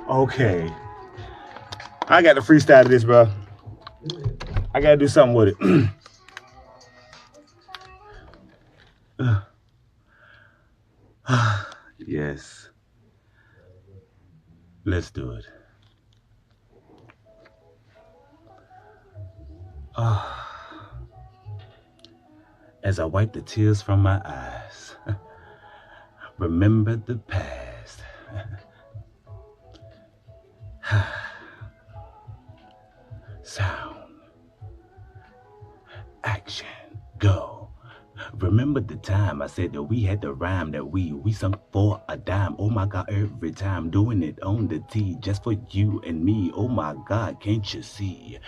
Okay. I got to freestyle this, bro. I got to do something with it. Yes. Let's do it. As I wipe the tears from my eyes, remember the past. Sound. Action. Go. Remember the time I said that we had the rhyme that we sung for a dime. Oh my God, every time doing it on the T just for you and me. Oh my God, can't you see?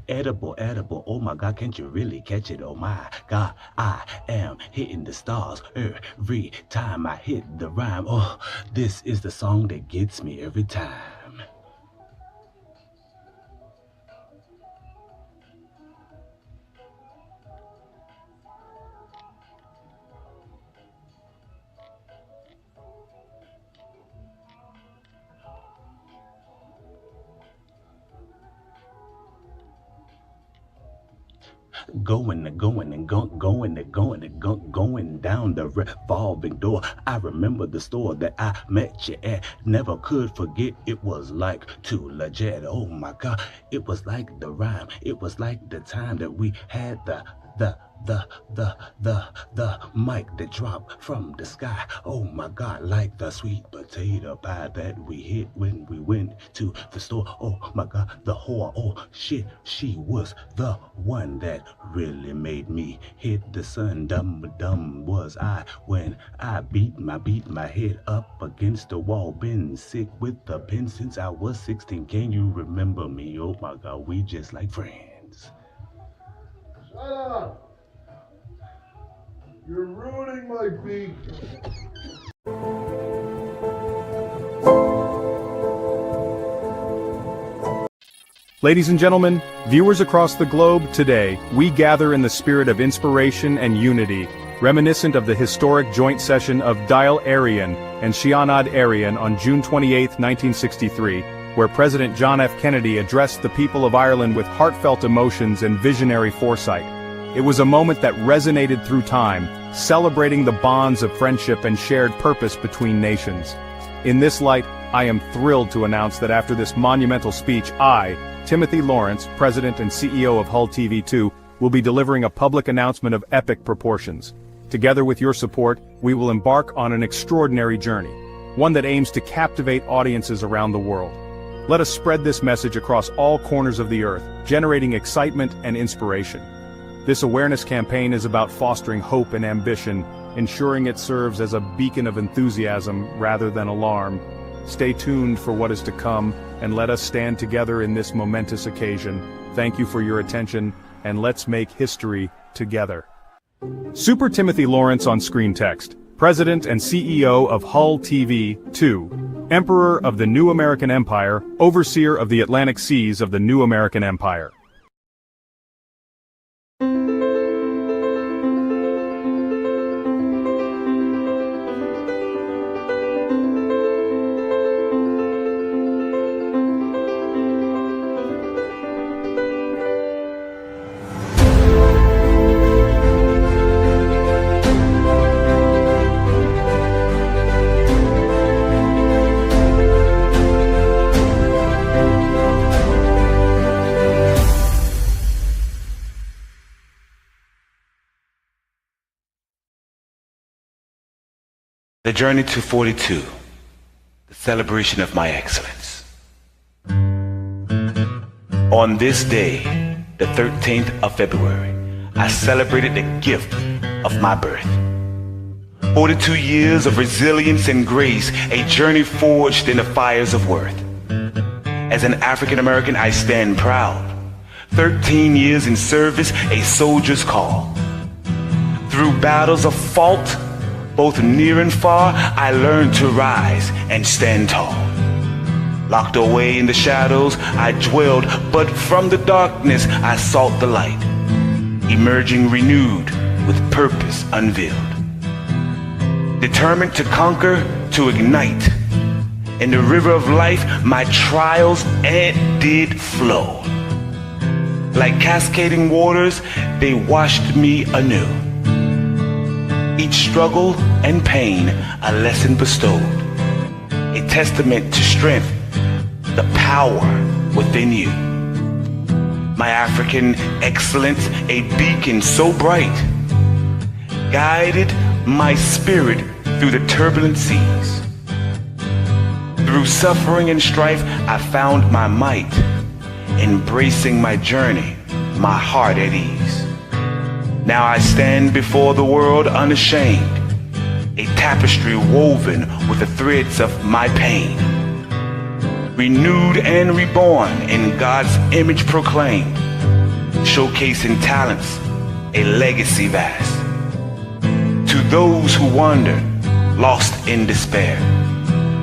Edible, edible, oh my God, can't you really catch it? Oh my God, I am hitting the stars every time I hit the rhyme. Oh, this is the song that gets me every time. Going down the revolving door. I remember the store that I met you at. Never could forget, it was like too legit. Oh my God, it was like the rhyme. It was like the time that we had the mic that dropped from the sky. Oh my God, like the sweet potato pie that we hit when we went to the store. Oh my God, the whore, oh shit, she was the one that really made me hit the sun. Dumb was I when I beat my head up against the wall. Been sick with the pen since I was 16. Can you remember me? Oh my God, we just like friends. Seanad! You're ruining my beat. Ladies and gentlemen, viewers across the globe, today, we gather in the spirit of inspiration and unity, reminiscent of the historic joint session of Dáil Éireann and Seanad Éireann on June 28, 1963, where President John F. Kennedy addressed the people of Ireland with heartfelt emotions and visionary foresight. It was a moment that resonated through time, celebrating the bonds of friendship and shared purpose between nations. In this light, I am thrilled to announce that after this monumental speech, I, Timothy Lawrence, President and CEO of Hull TV2, will be delivering a public announcement of epic proportions. Together with your support, we will embark on an extraordinary journey, one that aims to captivate audiences around the world. Let us spread this message across all corners of the earth, generating excitement and inspiration. This awareness campaign is about fostering hope and ambition, ensuring it serves as a beacon of enthusiasm rather than alarm. Stay tuned for what is to come, and let us stand together in this momentous occasion. Thank you for your attention, and let's make history together. Super Timothy Lawrence on screen text. President and CEO of Hull TV2, Emperor of the New American Empire, Overseer of the Atlantic Seas of the New American Empire. The journey to 42, the celebration of my excellence. On this day, the 13th of February, I celebrated the gift of my birth. 42 years of resilience and grace, a journey forged in the fires of worth. As an African American, I stand proud. 13 years in service, a soldier's call. Through battles of fault, both near and far, I learned to rise and stand tall. Locked away in the shadows, I dwelled, but from the darkness I sought the light, emerging renewed with purpose unveiled. determined to conquer, to ignite. In the river of life, my trials did flow. Like cascading waters, they washed me anew. Each struggle and pain, a lesson bestowed, a testament to strength, the power within you. My African excellence, a beacon so bright, guided my spirit through the turbulent seas. Through suffering and strife, I found my might, embracing my journey, my heart at ease. Now I stand before the world unashamed, a tapestry woven with the threads of my pain. Renewed and reborn in God's image proclaimed, showcasing talents, a legacy vast. To those who wander, lost in despair,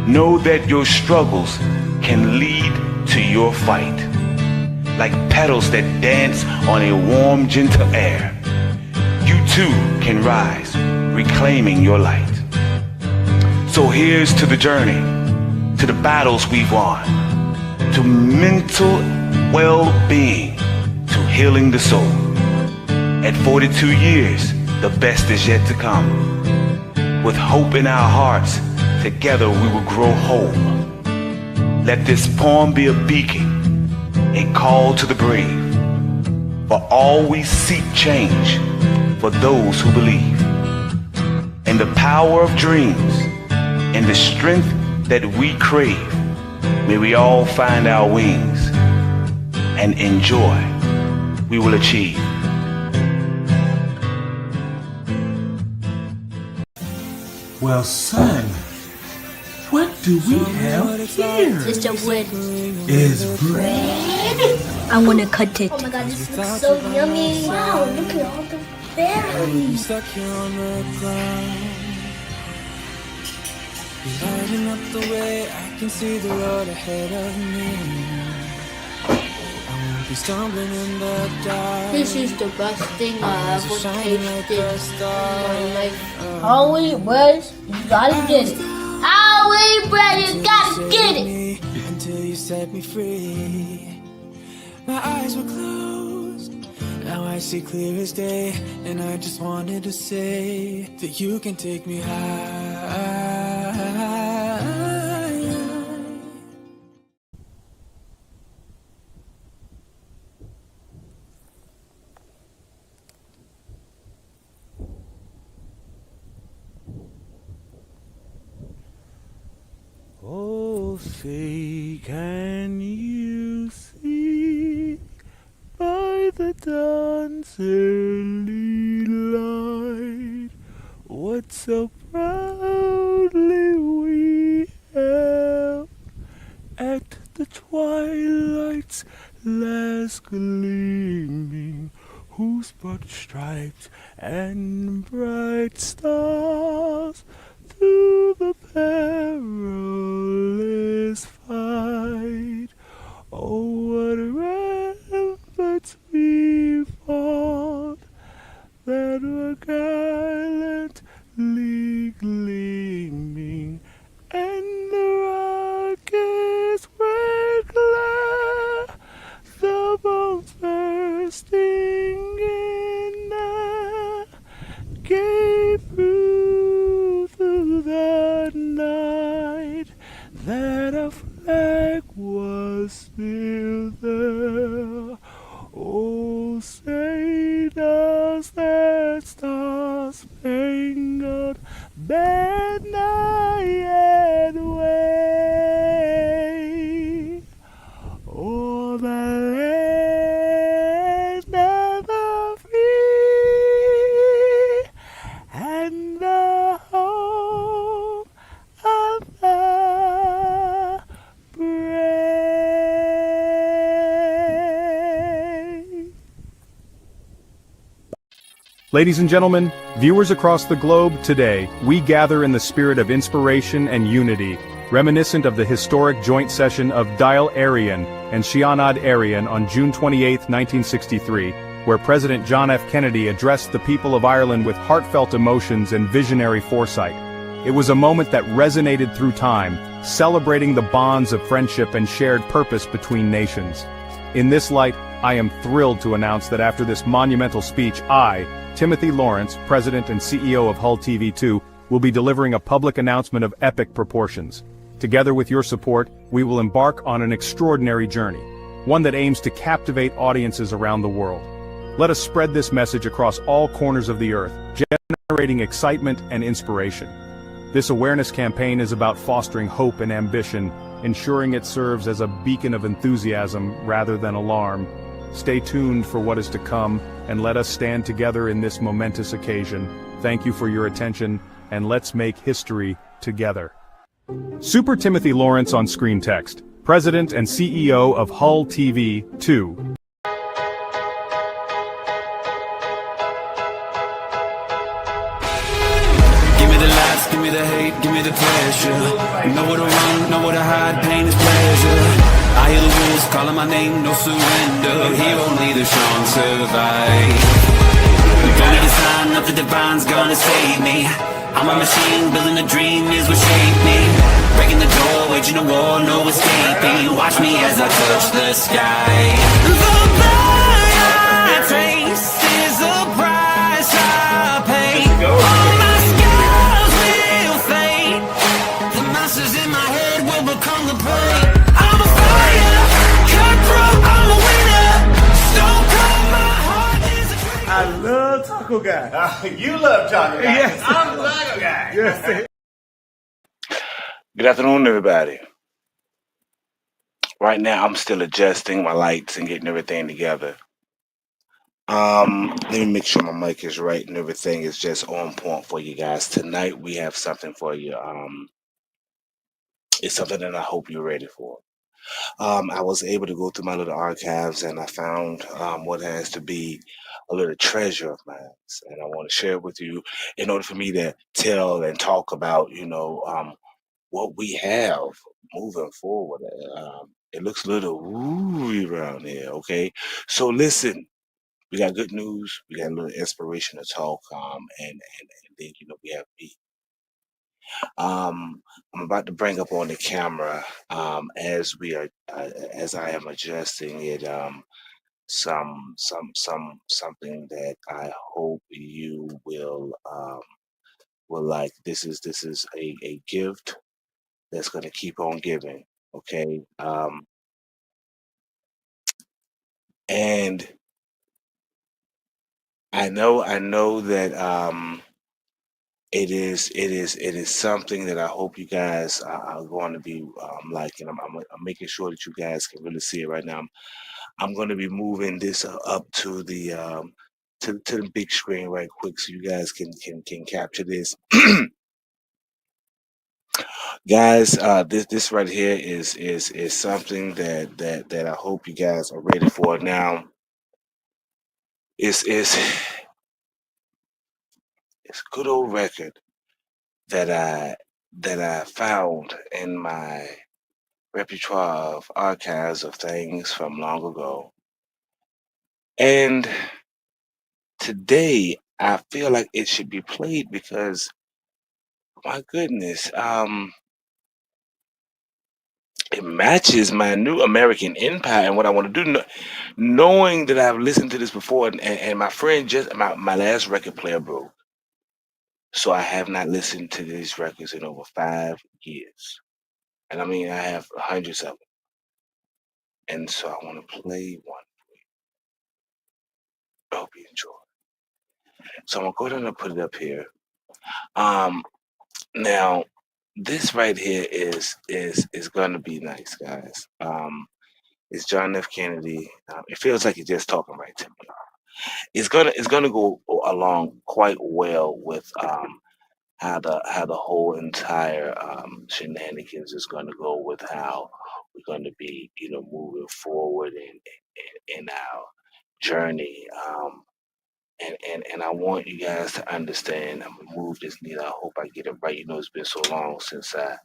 know that your struggles can lead to your fight. Like petals that dance on a warm, gentle air, you too can rise, reclaiming your light. So here's to the journey, to the battles we've won, to mental well-being, to healing the soul. At 42 years, the best is yet to come. With hope in our hearts, together we will grow whole. Let this poem be a beacon, a call to the brave. For always seek change for those who believe. In the power of dreams, in the strength that we crave, may we all find our wings and enjoy we will achieve. Well, son, what do we have here? It's a bread. Is bread? I want to cut it. Oh my god, this looks so yummy. Wow, look at all the berries. Stuck here on the ground, lighting up the way. I can see the road ahead of me. I won't be stumbling in the dark. This is the best thing I ever tasted in my life. Holy bread, you gotta get it. Holy bread, you gotta get it. Until you set me free. My eyes were closed, now I see clear as day. And I just wanted to say that you can take me high. Oh, say, can you see by the dawn's early light what so proudly we held at the twilight's last gleaming, whose broad stripes and bright stars through the perilous fight, oh, what ramparts we fought that were gallantly gleaming, and the rockets were glare, the bombs bursting in air gave proof through the night that a flag was still there. Oh, say does that star-spangled banner yet wave o'er the land of the free and the home of the brave. Ladies and gentlemen, viewers across the globe, today, we gather in the spirit of inspiration and unity, reminiscent of the historic joint session of Dáil, Éireann and Seanad, Éireann on June 28, 1963, where President John F. Kennedy addressed the people of Ireland with heartfelt emotions and visionary foresight. It was a moment that resonated through time, celebrating the bonds of friendship and shared purpose between nations. In this light, I am thrilled to announce that after this monumental speech, I, Timothy Lawrence, President and CEO of Hull TV2, will be delivering a public announcement of epic proportions. Together with your support, we will embark on an extraordinary journey, one that aims to captivate audiences around the world. Let us spread this message across all corners of the earth, generating excitement and inspiration. This awareness campaign is about fostering hope and ambition, ensuring it serves as a beacon of enthusiasm rather than alarm. Stay tuned for what is to come, and let us stand together in this momentous occasion. Thank you for your attention, and let's make history together. Super Timothy Lawrence on screen text, President and CEO of Hull TV2. Give me the hate, give me the pleasure. Know where to run, know where to hide, pain is pleasure. I hear the wolves calling my name, no surrender. Here only the strong survive. Don't need a sign, nothing divine's gonna save me. I'm a machine, building a dream is what shaped me. Breaking the door, waging a war, no escaping. Watch me as I touch the sky. The blood I trace is the price I pay. All my scars will fade. The monsters in my head will become the prey. I'm a fire, cutthroat, I'm a winner. Stone cold, my heart is a tree. I love Taco Guy. You love Taco Guy. Yes. I'm Taco Guy. Yes. Good afternoon, everybody. Right now, I'm still adjusting my lights and getting everything together. Let me make sure my mic is right and everything is just on point for you guys. Tonight, we have something for you. It's something that I hope you're ready for. I was able to go through my little archives and I found what has to be a little treasure of mine, and I want to share it with you in order for me to tell and talk about, what we have moving forward. It looks a little ooey around here, okay? So listen, we got good news, we got a little inspiration to talk, and then we have me. I'm about to bring up on the camera, as we are, as I am adjusting it, something that I hope you will like. This is a gift that's going to keep on giving, okay? And I know that it is something that I hope you guys are going to be liking. I'm making sure that you guys can really see it right now. I'm going to be moving this up to the to the big screen right quick so you guys can capture this. Guys, this right here is something that I hope you guys are ready for. Now, it's a good old record that I found in my repertoire of archives of things from long ago. And today I feel like it should be played because my goodness, it matches my new American empire and what I want to do. Knowing that I've listened to this before, and my friend just my last record player broke. So I have not listened to these records in over 5 years. And I mean, I have hundreds of them. And so I want to play one. I hope you enjoy. So I'm gonna go ahead and put it up here. Now this right here is gonna be nice, guys. It's John F. Kennedy. It feels like he's just talking right to me. It's gonna go along quite well with how the whole entire shenanigans is gonna go with how we're gonna be, moving forward in our journey. And I want you guys to understand. I'm gonna move this needle. I hope I get it right. It's been so long since I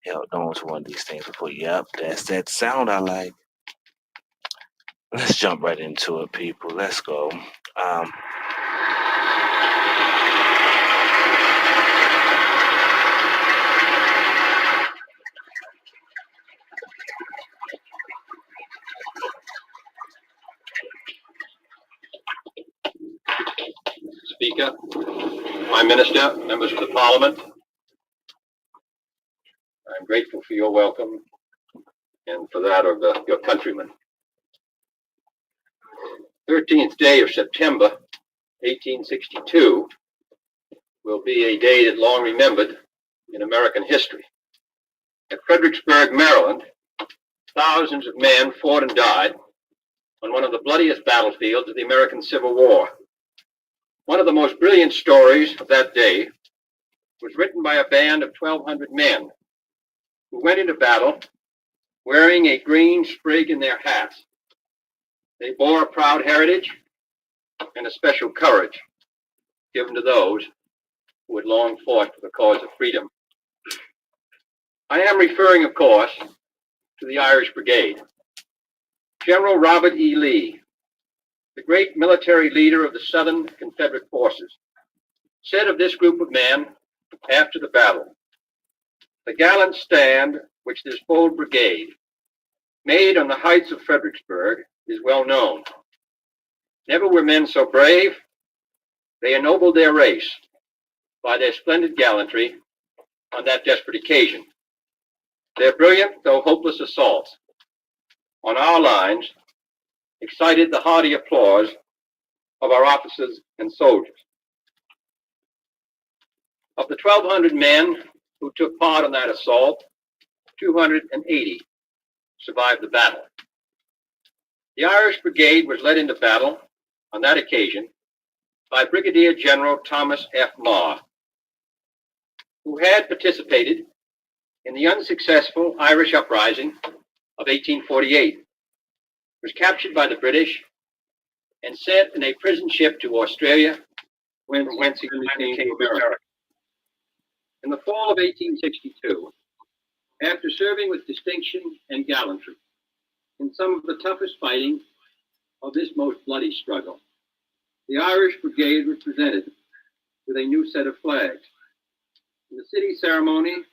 held on to one of these things before. Yep, that's that sound I like. Let's jump right into it, people. Let's go. Prime Minister, members of the Parliament, I'm grateful for your welcome and for that of your countrymen. 13th day of September, 1862, will be a day that long remembered in American history. At Fredericksburg, Maryland, thousands of men fought and died on one of the bloodiest battlefields of the American Civil War. One of the most brilliant stories of that day was written by a band of 1,200 men who went into battle wearing a green sprig in their hats. They bore a proud heritage and a special courage given to those who had long fought for the cause of freedom. I am referring, of course, to the Irish Brigade. General Robert E. Lee, the great military leader of the Southern Confederate forces, said of this group of men after the battle, "The gallant stand which this bold brigade made on the heights of Fredericksburg is well known. Never were men so brave. They ennobled their race by their splendid gallantry on that desperate occasion. Their brilliant, though hopeless assaults on our lines excited the hearty applause of our officers and soldiers." Of the 1,200 men who took part in that assault, 280 survived the battle. The Irish Brigade was led into battle on that occasion by Brigadier General Thomas F. Marr, who had participated in the unsuccessful Irish uprising of 1848, was captured by the British and sent in a prison ship to Australia, whence he came to America. In the fall of 1862, after serving with distinction and gallantry in some of the toughest fighting of this most bloody struggle, the Irish Brigade was presented with a new set of flags. In the city ceremony,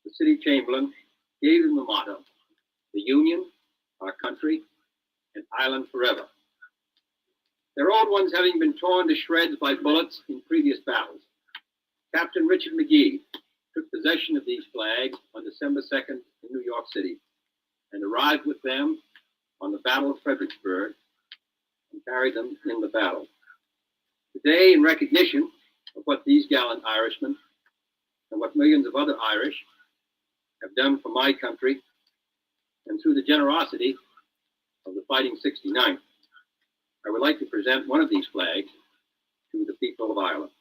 the city chamberlain gave them the motto, "The Union, our country, and Ireland forever." Their old ones having been torn to shreds by bullets in previous battles, Captain Richard McGee took possession of these flags on December 2nd in New York City and arrived with them on the Battle of Fredericksburg and carried them in the battle. Today, in recognition of what these gallant Irishmen and what millions of other Irish have done for my country, and through the generosity of the Fighting 69th, I would like to present one of these flags to the people of Ireland.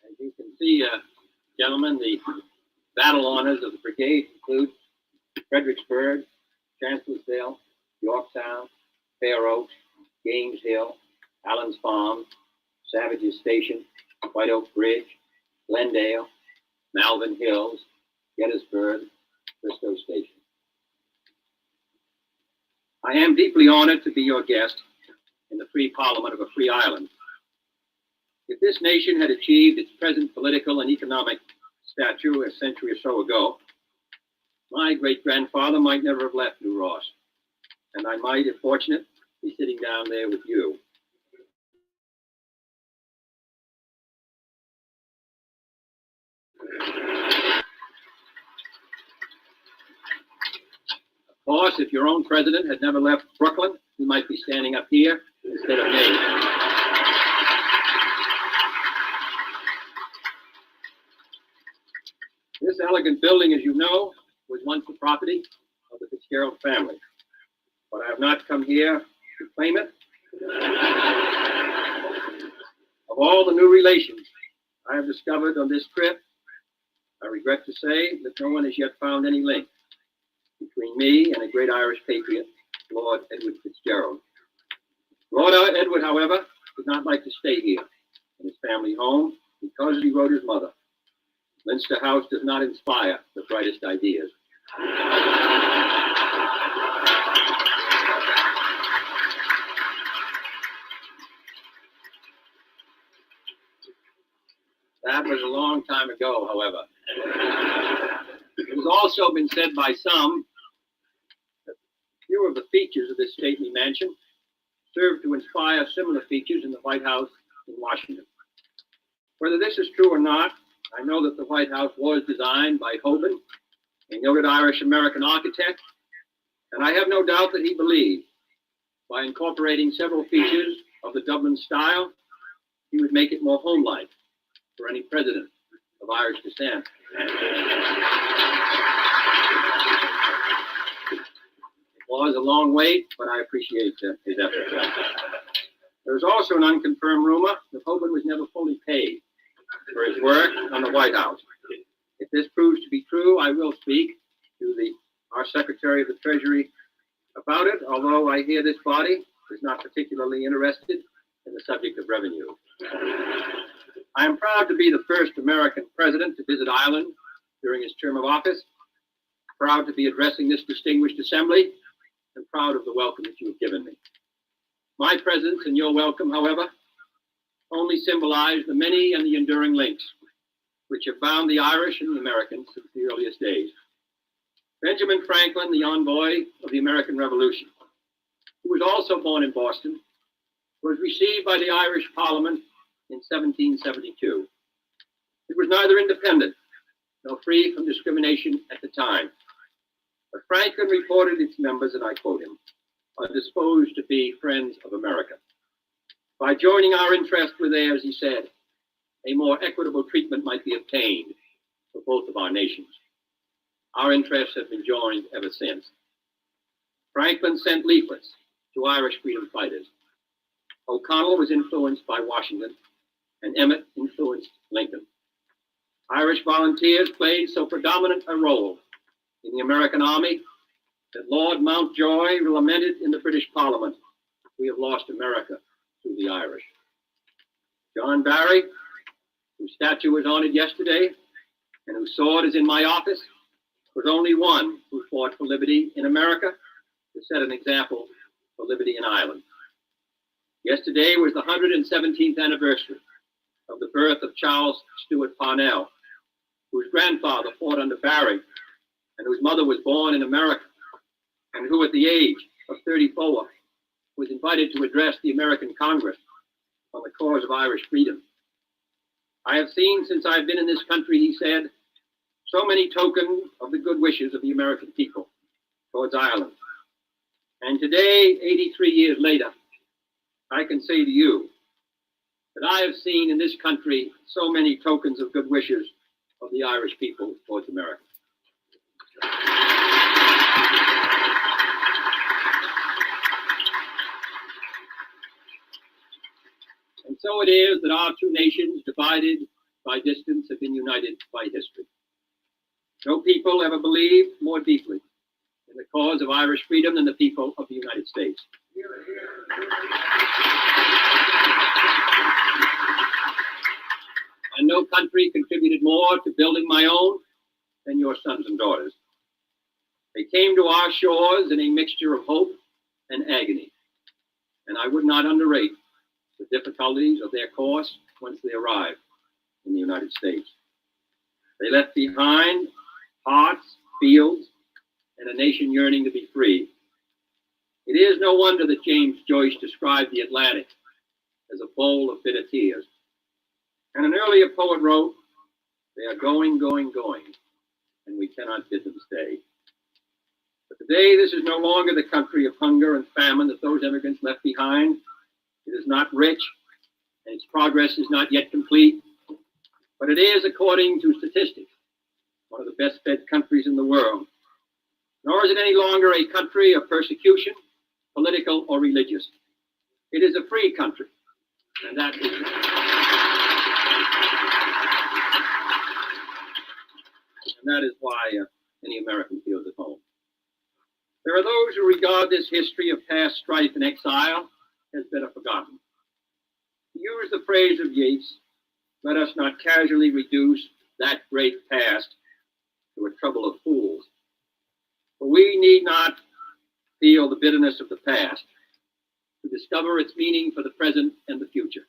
As you can see, gentlemen, the battle honors of the brigade include Fredericksburg, Chancellorsville, Yorktown, Fair Oaks, Gaines Hill, Allen's Farm, Savage's Station, White Oak Bridge, Glendale, Malvern Hills, Gettysburg, Bristow Station. I am deeply honored to be your guest in the free parliament of a free Ireland. If this nation had achieved its present political and economic stature a century or so ago, my great-grandfather might never have left New Ross, and I might, if fortunate, be sitting down there with you. Of course, if your own president had never left Brooklyn, he might be standing up here instead of me. This elegant building, as you know, was once the property of the Fitzgerald family, but I have not come here to claim it. Of all the new relations I have discovered on this trip, I regret to say that no one has yet found any link between me and a great Irish patriot, Lord Edward Fitzgerald. Lord Edward, however, did not like to stay here in his family home because he wrote his mother, Leinster House does not inspire the brightest ideas. That was a long time ago, however. It has also been said by some that few of the features of this stately mansion serve to inspire similar features in the White House in Washington. Whether this is true or not, I know that the White House was designed by Hoban, a noted Irish-American architect, and I have no doubt that he believed by incorporating several features of the Dublin style, he would make it more home-like for any president of Irish descent. It was a long wait, but I appreciate his effort. There is also an unconfirmed rumor that Hoban was never fully paid for his work on the White House. If this proves to be true, I will speak to our Secretary of the Treasury about it, although I hear this body is not particularly interested in the subject of revenue. I am proud to be the first American president to visit Ireland during his term of office, proud to be addressing this distinguished assembly, and proud of the welcome that you have given me. My presence and your welcome, however, only symbolize the many and the enduring links which have bound the Irish and the Americans since the earliest days. Benjamin Franklin, the envoy of the American Revolution, who was also born in Boston, was received by the Irish Parliament in 1772. It was neither independent nor free from discrimination at the time. But Franklin reported its members, and I quote him, are disposed to be friends of America. By joining our interest with theirs, he said, a more equitable treatment might be obtained for both of our nations. Our interests have been joined ever since. Franklin sent leaflets to Irish freedom fighters. O'Connell was influenced by Washington, and Emmett influenced Lincoln. Irish volunteers played so predominant a role in the American army that Lord Mountjoy lamented in the British Parliament, we have lost America through the Irish. John Barry, whose statue was honored yesterday and whose sword is in my office, was only one who fought for liberty in America to set an example for liberty in Ireland. Yesterday was the 117th anniversary of the birth of Charles Stewart Parnell, whose grandfather fought under Barry and whose mother was born in America, and who at the age of 34 was invited to address the American Congress on the cause of Irish freedom. I have seen since I've been in this country, he said, so many tokens of the good wishes of the American people towards Ireland. And today, 83 years later, I can say to you that I have seen in this country so many tokens of good wishes of the Irish people towards America. And so it is that our two nations, divided by distance, have been united by history. No people ever believed more deeply in the cause of Irish freedom than the people of the United States. And no country contributed more to building my own than your sons and daughters. They came to our shores in a mixture of hope and agony, and I would not underrate the difficulties of their course once they arrived in the United States. They left behind hearts, fields, and a nation yearning to be free. It is no wonder that James Joyce described the Atlantic as a bowl of bitter tears. And an earlier poet wrote, they are going, going, going, and we cannot bid them stay. But today, this is no longer the country of hunger and famine that those immigrants left behind. It is not rich, and its progress is not yet complete, but it is, according to statistics, one of the best fed countries in the world. Nor is it any longer a country of persecution, political or religious. It is a free country, and that is why any American feels at home. There are those who regard this history of past strife and exile as better forgotten. To use the phrase of Yeats, let us not casually reduce that great past to a trouble of fools. For we need not feel the bitterness of the past to discover its meaning for the present and the future.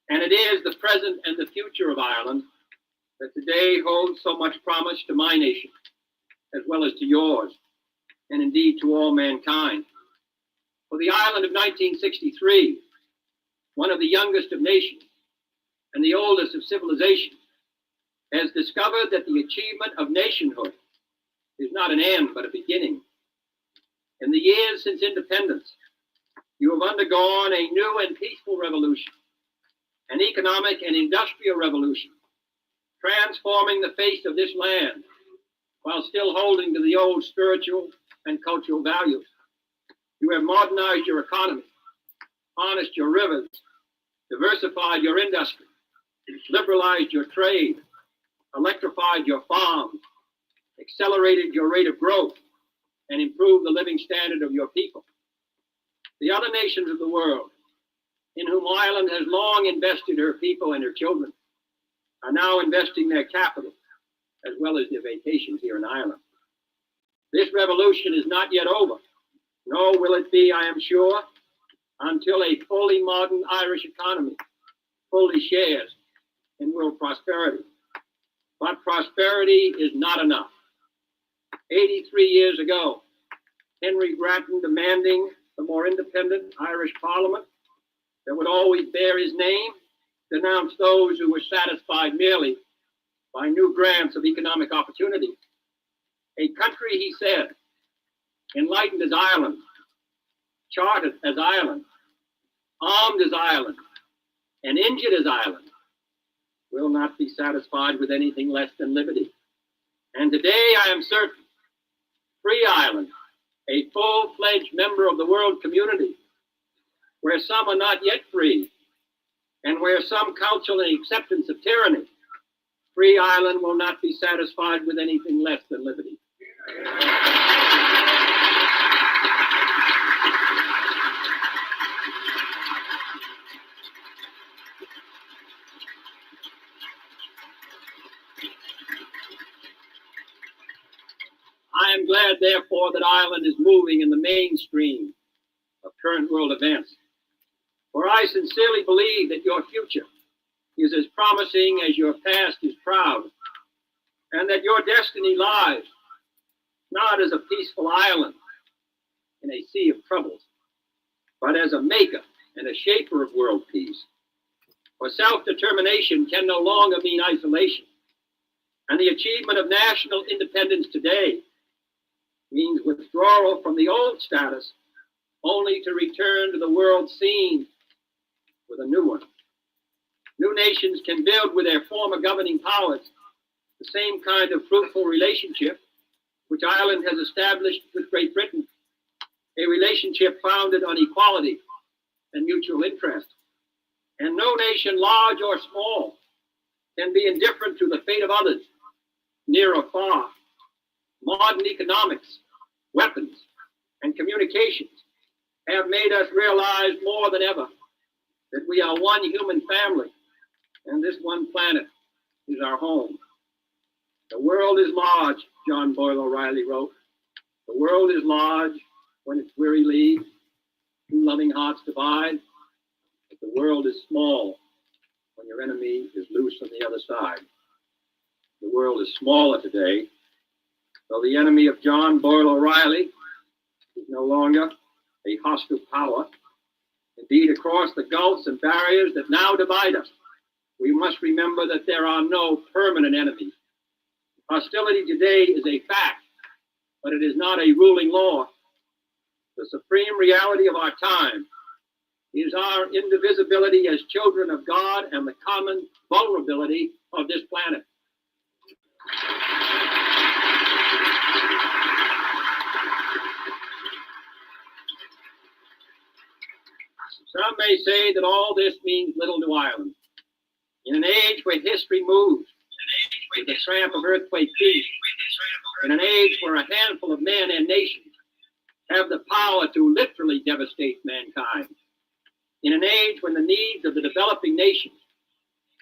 And it is the present and the future of Ireland that today holds so much promise to my nation, as well as to yours, and indeed to all mankind. For the Ireland of 1963, one of the youngest of nations and the oldest of civilization, has discovered that the achievement of nationhood is not an end, but a beginning. In the years since independence, you have undergone a new and peaceful revolution, an economic and industrial revolution, transforming the face of this land while still holding to the old spiritual and cultural values. You have modernized your economy, harnessed your rivers, diversified your industry, liberalized your trade, electrified your farms, accelerated your rate of growth, and improved the living standard of your people. The other nations of the world, in whom Ireland has long invested her people and her children, are now investing their capital as well as their vacations here in Ireland. This revolution is not yet over, nor will it be, I am sure, until a fully modern Irish economy fully shares in world prosperity. But prosperity is not enough. 83 years ago, Henry Grattan, demanding the more independent Irish Parliament that would always bear his name, denounced those who were satisfied merely by new grants of economic opportunity. A country, he said, enlightened as Ireland, chartered as Ireland, armed as Ireland, and injured as Ireland, will not be satisfied with anything less than liberty. And today I am certain, free Ireland, a full-fledged member of the world community, where some are not yet free, and where some counsel an acceptance of tyranny, free Ireland will not be satisfied with anything less than liberty. I am glad, therefore, that Ireland is moving in the mainstream of current world events. For I sincerely believe that your future is as promising as your past is proud, and that your destiny lies not as a peaceful island in a sea of troubles, but as a maker and a shaper of world peace. For self-determination can no longer mean isolation, and the achievement of national independence today means withdrawal from the old status only to return to the world scene with a new one. New nations can build with their former governing powers the same kind of fruitful relationship which Ireland has established with Great Britain, a relationship founded on equality and mutual interest. And no nation, large or small, can be indifferent to the fate of others, near or far. Modern economics, weapons, and communications have made us realize more than ever that we are one human family, and this one planet is our home. The world is large, John Boyle O'Reilly wrote. The world is large when its weary leaves, two loving hearts divide. But the world is small when your enemy is loose on the other side. The world is smaller today, though the enemy of John Boyle O'Reilly is no longer a hostile power. Indeed, across the gulfs and barriers that now divide us, we must remember that there are no permanent enemies. Hostility today is a fact, but it is not a ruling law. The supreme reality of our time is our indivisibility as children of God and the common vulnerability of this planet. Some may say that all this means little to Ireland. In an age where history moves with the tramp of earthquake feet, in an age where a handful of men and nations have the power to literally devastate mankind, in an age when the needs of the developing nations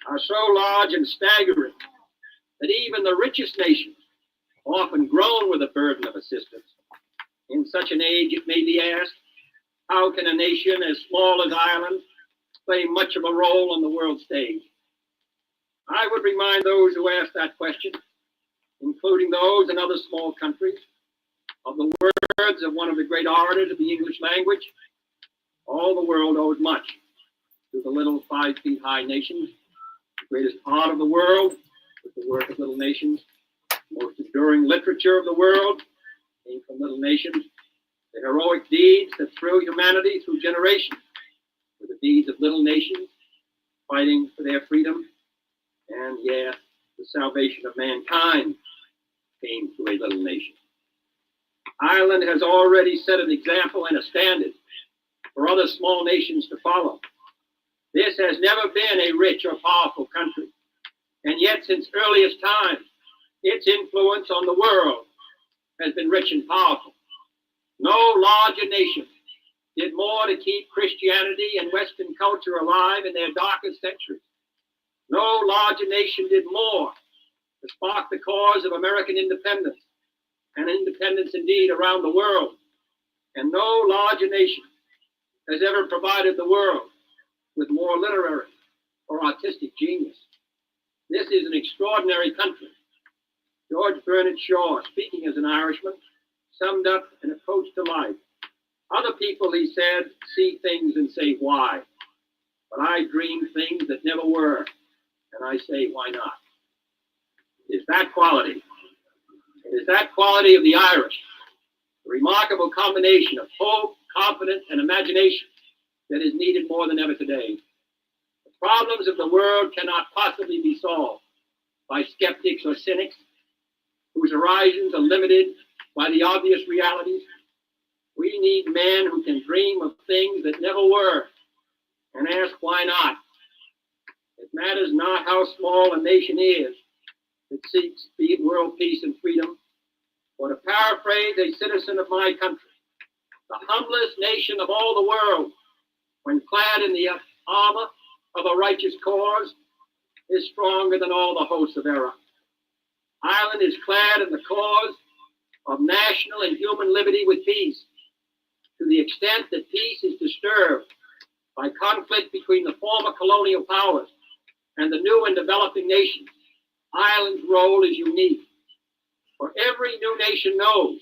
are so large and staggering that even the richest nations often groan with the burden of assistance. In such an age, it may be asked, how can a nation as small as Ireland play much of a role on the world stage? I would remind those who ask that question, including those in other small countries, of the words of one of the great orators of the English language. All the world owes much to the little 5 feet high nations. The greatest art of the world is the work of little nations. The most enduring literature of the world came from little nations. The heroic deeds that thrill humanity through generations were the deeds of little nations fighting for their freedom. And yes, the salvation of mankind came through a little nation. Ireland has already set an example and a standard for other small nations to follow. This has never been a rich or powerful country, and yet since earliest times, its influence on the world has been rich and powerful. No larger nation did more to keep Christianity and Western culture alive in their darkest centuries. No larger nation did more to spark the cause of American independence, and independence indeed around the world. And no larger nation has ever provided the world with more literary or artistic genius. This is an extraordinary country. George Bernard Shaw, speaking as an Irishman, summed up an approach to life. Other people, he said, see things and say, why? But I dream things that never were, and I say, why not? It is that quality. It is that quality of the Irish, the remarkable combination of hope, confidence, and imagination that is needed more than ever today. The problems of the world cannot possibly be solved by skeptics or cynics whose horizons are limited by the obvious realities. We need men who can dream of things that never were and ask why not. It matters not how small a nation is that seeks world peace and freedom. Or to paraphrase a citizen of my country, the humblest nation of all the world, when clad in the armor of a righteous cause, is stronger than all the hosts of error. Ireland is clad in the cause of national and human liberty with peace. To the extent that peace is disturbed by conflict between the former colonial powers and the new and developing nations, Ireland's role is unique. For every new nation knows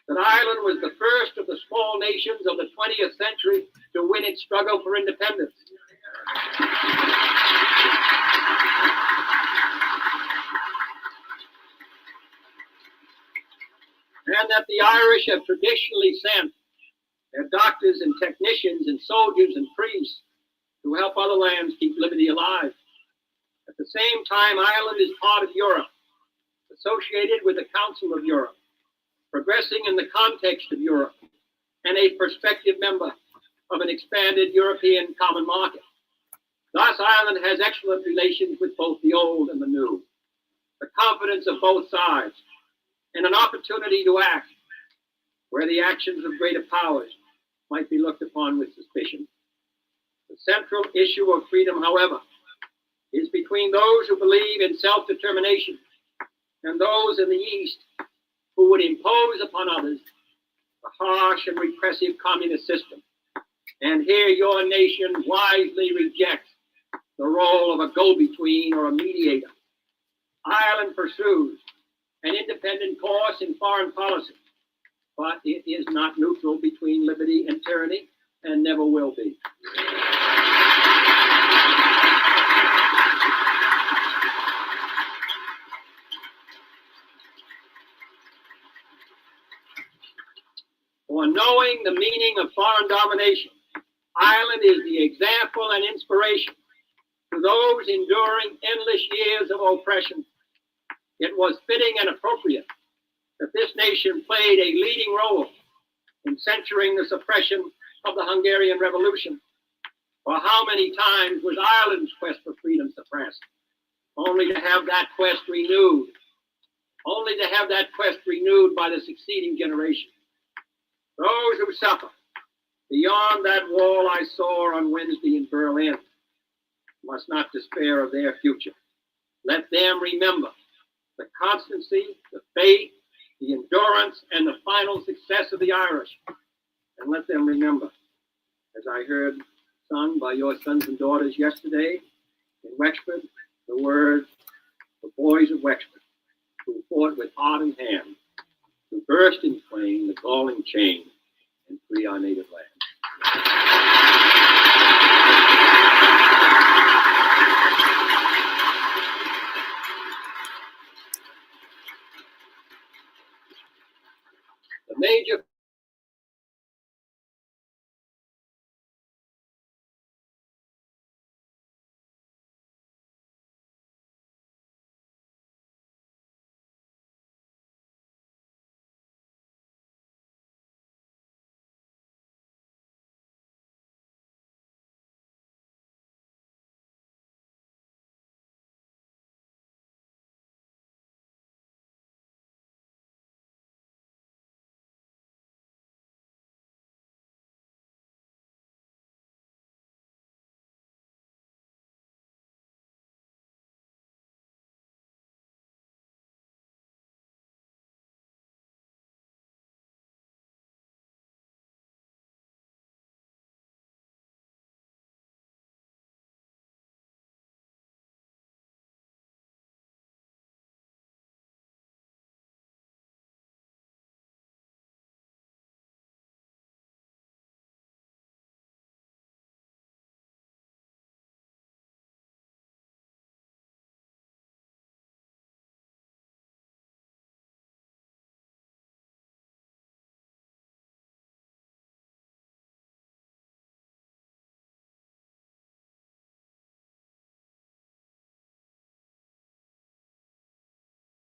that Ireland was the first of the small nations of the 20th century to win its struggle for independence. And that the Irish have traditionally sent their doctors and technicians and soldiers and priests to help other lands keep liberty alive. At the same time, Ireland is part of Europe, associated with the Council of Europe, progressing in the context of Europe, and a prospective member of an expanded European common market. Thus, Ireland has excellent relations with both the old and the new, the confidence of both sides, and an opportunity to act where the actions of greater powers might be looked upon with suspicion. The central issue of freedom, however, is between those who believe in self-determination and those in the East who would impose upon others a harsh and repressive communist system. And here your nation wisely rejects the role of a go-between or a mediator. Ireland pursues an independent course in foreign policy, but it is not neutral between liberty and tyranny, and never will be. For knowing the meaning of foreign domination, Ireland is the example and inspiration to those enduring endless years of oppression. It was fitting and appropriate that this nation played a leading role in censuring the suppression of the Hungarian Revolution. For how many times was Ireland's quest for freedom suppressed, only to have that quest renewed, by the succeeding generation? Those who suffer beyond that wall I saw on Wednesday in Berlin must not despair of their future. Let them remember the constancy, the faith, the endurance, and the final success of the Irish. And let them remember, as I heard sung by your sons and daughters yesterday in Wexford, the words, the boys of Wexford, who fought with heart and hand, who burst in twain the galling chain and free our native land. The major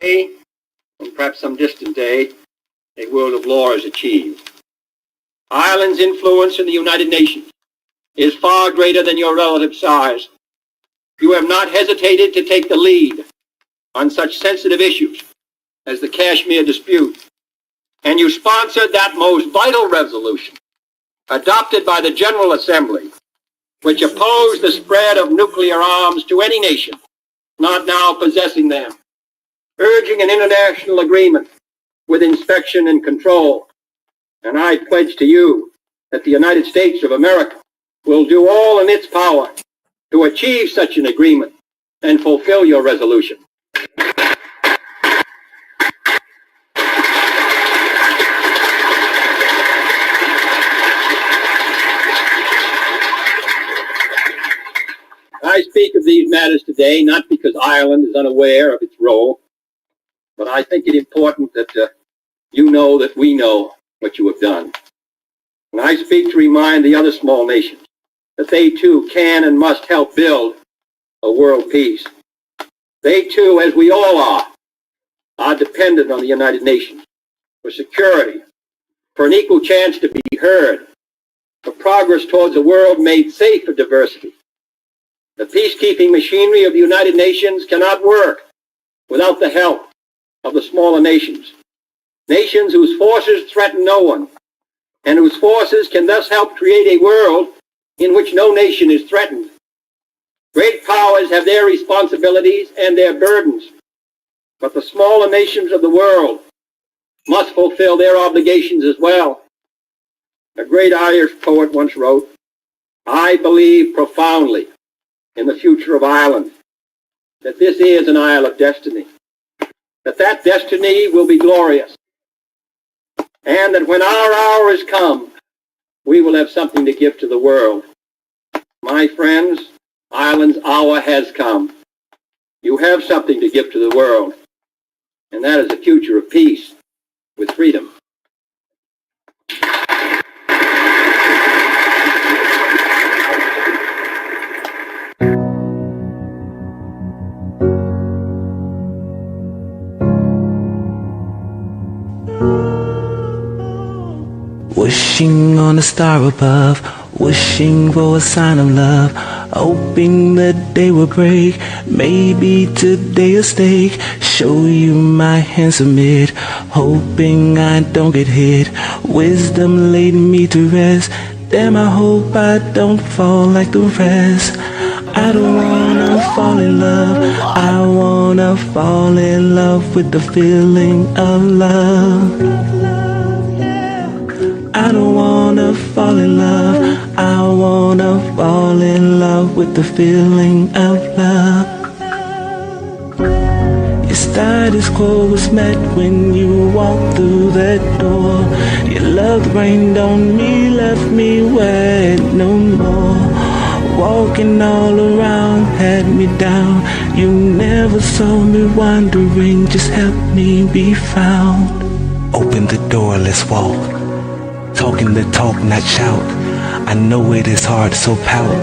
day, and perhaps some distant day, a world of law is achieved. Ireland's influence in the United Nations is far greater than your relative size. You have not hesitated to take the lead on such sensitive issues as the Kashmir dispute, and you sponsored that most vital resolution adopted by the General Assembly, which opposed the spread of nuclear arms to any nation not now possessing them, urging an international agreement with inspection and control. And I pledge to you that the United States of America will do all in its power to achieve such an agreement and fulfill your resolution. I speak of these matters today not because Ireland is unaware of its role, but I think it important that you know that we know what you have done. And I speak to remind the other small nations that they too can and must help build a world peace. They too, as we all are dependent on the United Nations for security, for an equal chance to be heard, for progress towards a world made safe for diversity. The peacekeeping machinery of the United Nations cannot work without the help of the smaller nations, nations whose forces threaten no one, and whose forces can thus help create a world in which no nation is threatened. Great powers have their responsibilities and their burdens, but the smaller nations of the world must fulfill their obligations as well. A great Irish poet once wrote, "I believe profoundly in the future of Ireland, that this is an isle of destiny, that destiny will be glorious, and that when our hour has come, we will have something to give to the world." My friends, Ireland's hour has come. You have something to give to the world, and that is a future of peace with freedom. Wishing on a star above, wishing for a sign of love, hoping the day will break, maybe today a stake, show you my handsome head, hoping I don't get hit, wisdom laid me to rest, damn I hope I don't fall like the rest, I don't wanna fall in love. I wanna fall in love with the feeling of love. I don't wanna fall in love. I wanna fall in love with the feeling of love. Your status quo was met when you walked through that door. Your love rained on me, left me wet no more. Walking all around had me down. You never saw me wandering, just helped me be found. Open the door, let's walk. Talking the talk, not shout. I know it is hard, so pout.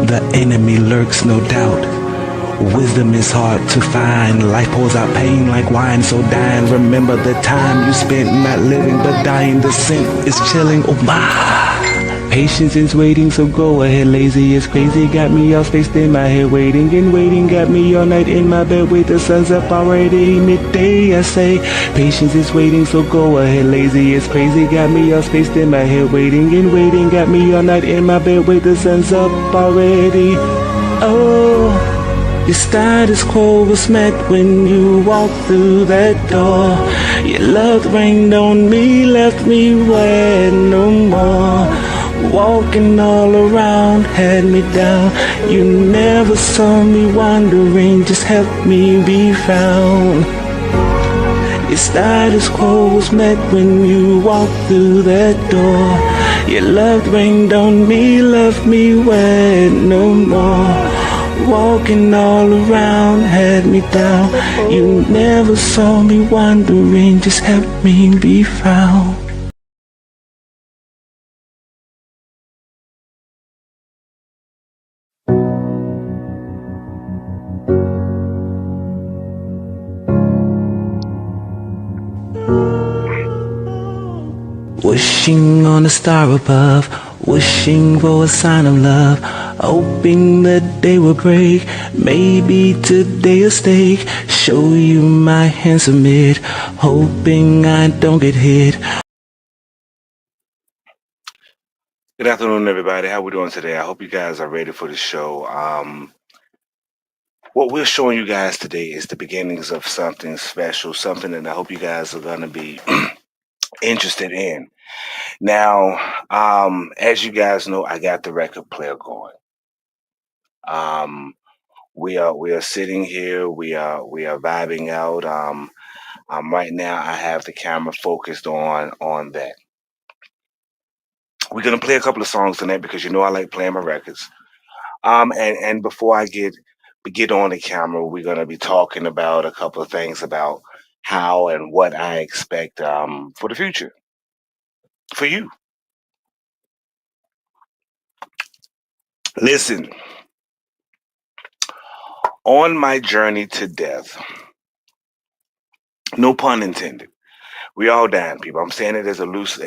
The enemy lurks, no doubt. Wisdom is hard to find. Life pours out pain like wine, so dying. Remember the time you spent not living but dying. The scent is chilling, oh my. Patience is waiting, so go ahead. Lazy is crazy, got me all spaced in my head. Waiting and waiting, got me all night in my bed. Wait, the sun's up already, midday I say. Patience is waiting, so go ahead. Lazy is crazy, got me all spaced in my head. Waiting and waiting, got me all night in my bed. Wait, the sun's up already. Oh, your status quo was met when you walked through that door. Your love rained on me, left me wet no more. Walking all around had me down. You never saw me wandering, just helped me be found. Your status quo was met when you walked through that door. Your love rained on me, left me wet no more. Walking all around had me down. You never saw me wandering, just helped me be found. Wishing on a star above, wishing for a sign of love, hoping the day will break, maybe today a stake, show you my handsome mid, hoping I don't get hit. Good afternoon, everybody. How we doing today? I hope you guys are ready for the show. What we're showing you guys today is the beginnings of something special, something that I hope you guys are going to be interested in. Now, as you guys know, I got the record player going. We are sitting here. We are vibing out. Right now, I have the camera focused on that. We're gonna play a couple of songs tonight because you know I like playing my records. And before I get on the camera, we're gonna be talking about a couple of things about how and what I expect for the future for you. Listen, on my journey to death, no pun intended. We all dying, people. I'm saying it as a loose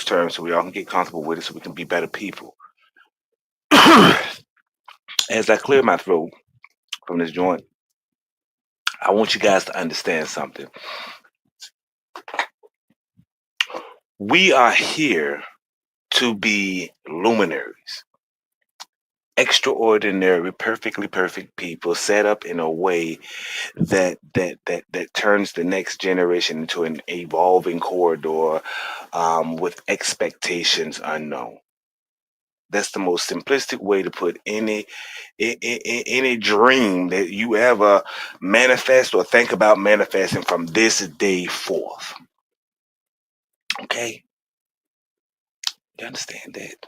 term, so we all can get comfortable with it, so we can be better people. As I clear my throat from this joint, I want you guys to understand something. We are here to be luminaries, extraordinary, perfectly perfect people set up in a way that turns the next generation into an evolving corridor with expectations unknown. That's the most simplistic way to put any dream that you ever manifest or think about manifesting from this day forth. Okay? You understand that?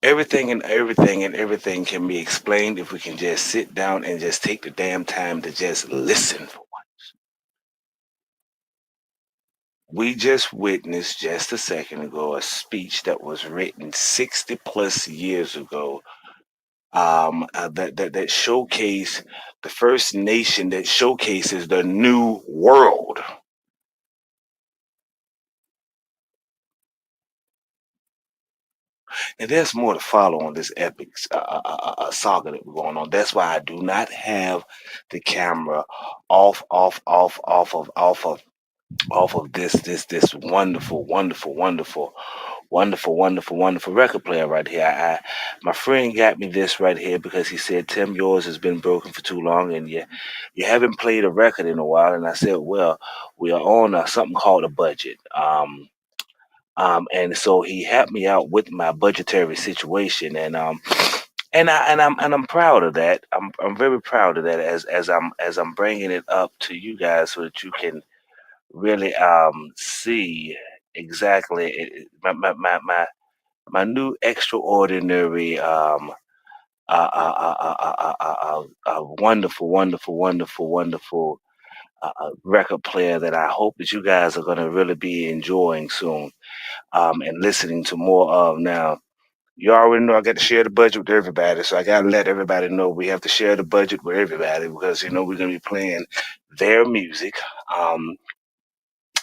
Everything can be explained if we can just sit down and just take the damn time to just listen for once. We just witnessed just a second ago a speech that was written 60 plus years ago that showcase the first nation that showcases the new world. And there's more to follow on this epic saga that we're going on. That's why I do not have the camera off of this wonderful Wonderful, wonderful, wonderful record player right here. My friend got me this right here because he said, Tim, yours has been broken for too long and you haven't played a record in a while. And I said, well, we are on something called a budget. And so he helped me out with my budgetary situation, and I'm proud of that. I'm very proud of that as I'm bringing it up to you guys so that you can really see exactly my new extraordinary wonderful wonderful record player that I hope that you guys are going to really be enjoying soon and listening to more of. Now you already know I got to share the budget with everybody, so I got to let everybody know we have to share the budget with everybody because we're going to be playing their music,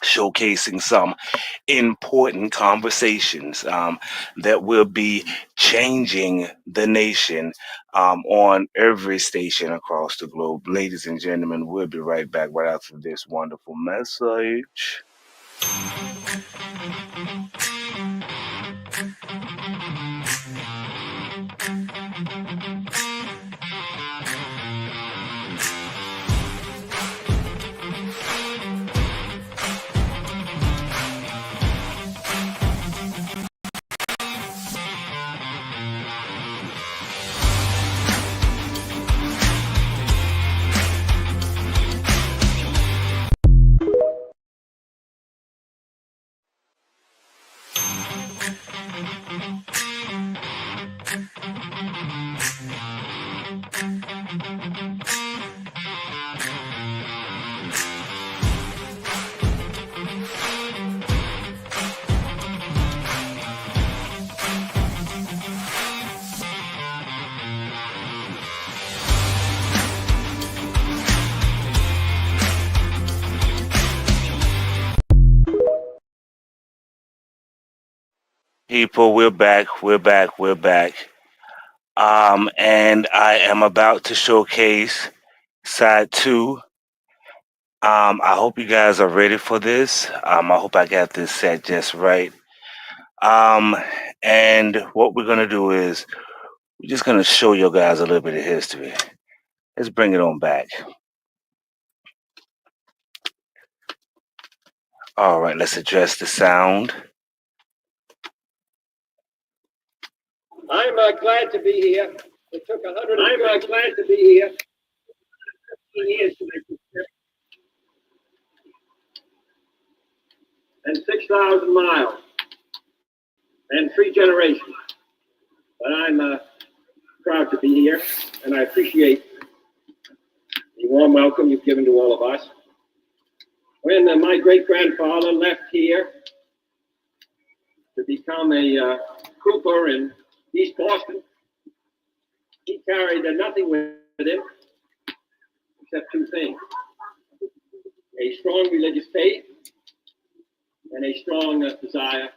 showcasing some important conversations that will be changing the nation on every station across the globe. Ladies and gentlemen, we'll be right back right after this wonderful message. People, we're back. We're back. We're back. And I am about to showcase side two. I hope you guys are ready for this. I hope I got this set just right. And what we're gonna do is we're just gonna show you guys a little bit of history. Let's bring it on back. All right, let's address the sound. I'm glad to be here. It took 100. I'm glad to be here. 15 years to make this trip. And 6,000 miles. And 3 generations. But I'm proud to be here, and I appreciate the warm welcome you've given to all of us. When my great-grandfather left here to become a cooper in East Boston, he carried nothing with him except 2 things: a strong religious faith and a strong desire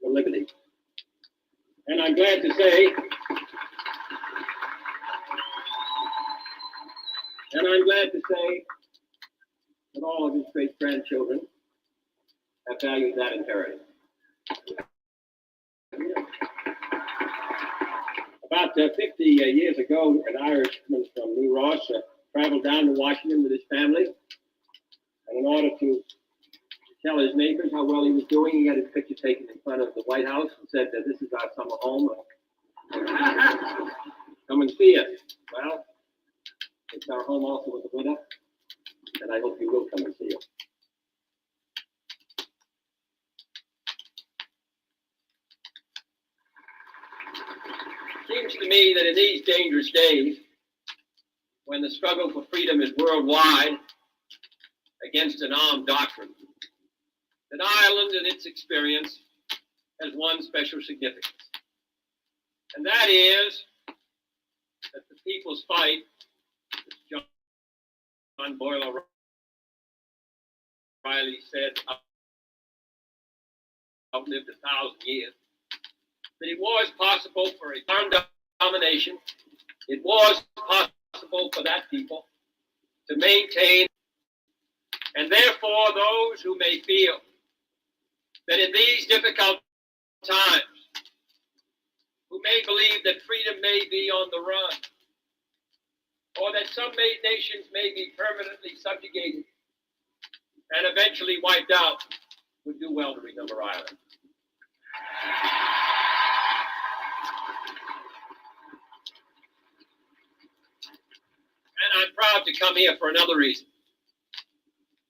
for liberty. And I'm glad to say, that all of his great-grandchildren have valued that inheritance. About 50 years ago, an Irishman from New Ross traveled down to Washington with his family, and in order to tell his neighbors how well he was doing, he had his picture taken in front of the White House and said that this is our summer home. Come and see us. Well, it's our home also in the winter, and I hope you will come and see us. Seems to me that in these dangerous days, when the struggle for freedom is worldwide against an armed doctrine, that Ireland in its experience has one special significance. And that is that the people's fight, as John Boyle O'Reilly said, outlived 1,000 years, that it was possible for a foreign domination, it was possible for that people to maintain, and therefore those who may feel that in these difficult times, who may believe that freedom may be on the run, or that some nations may be permanently subjugated and eventually wiped out, would do well to remember Ireland. And I'm proud to come here for another reason,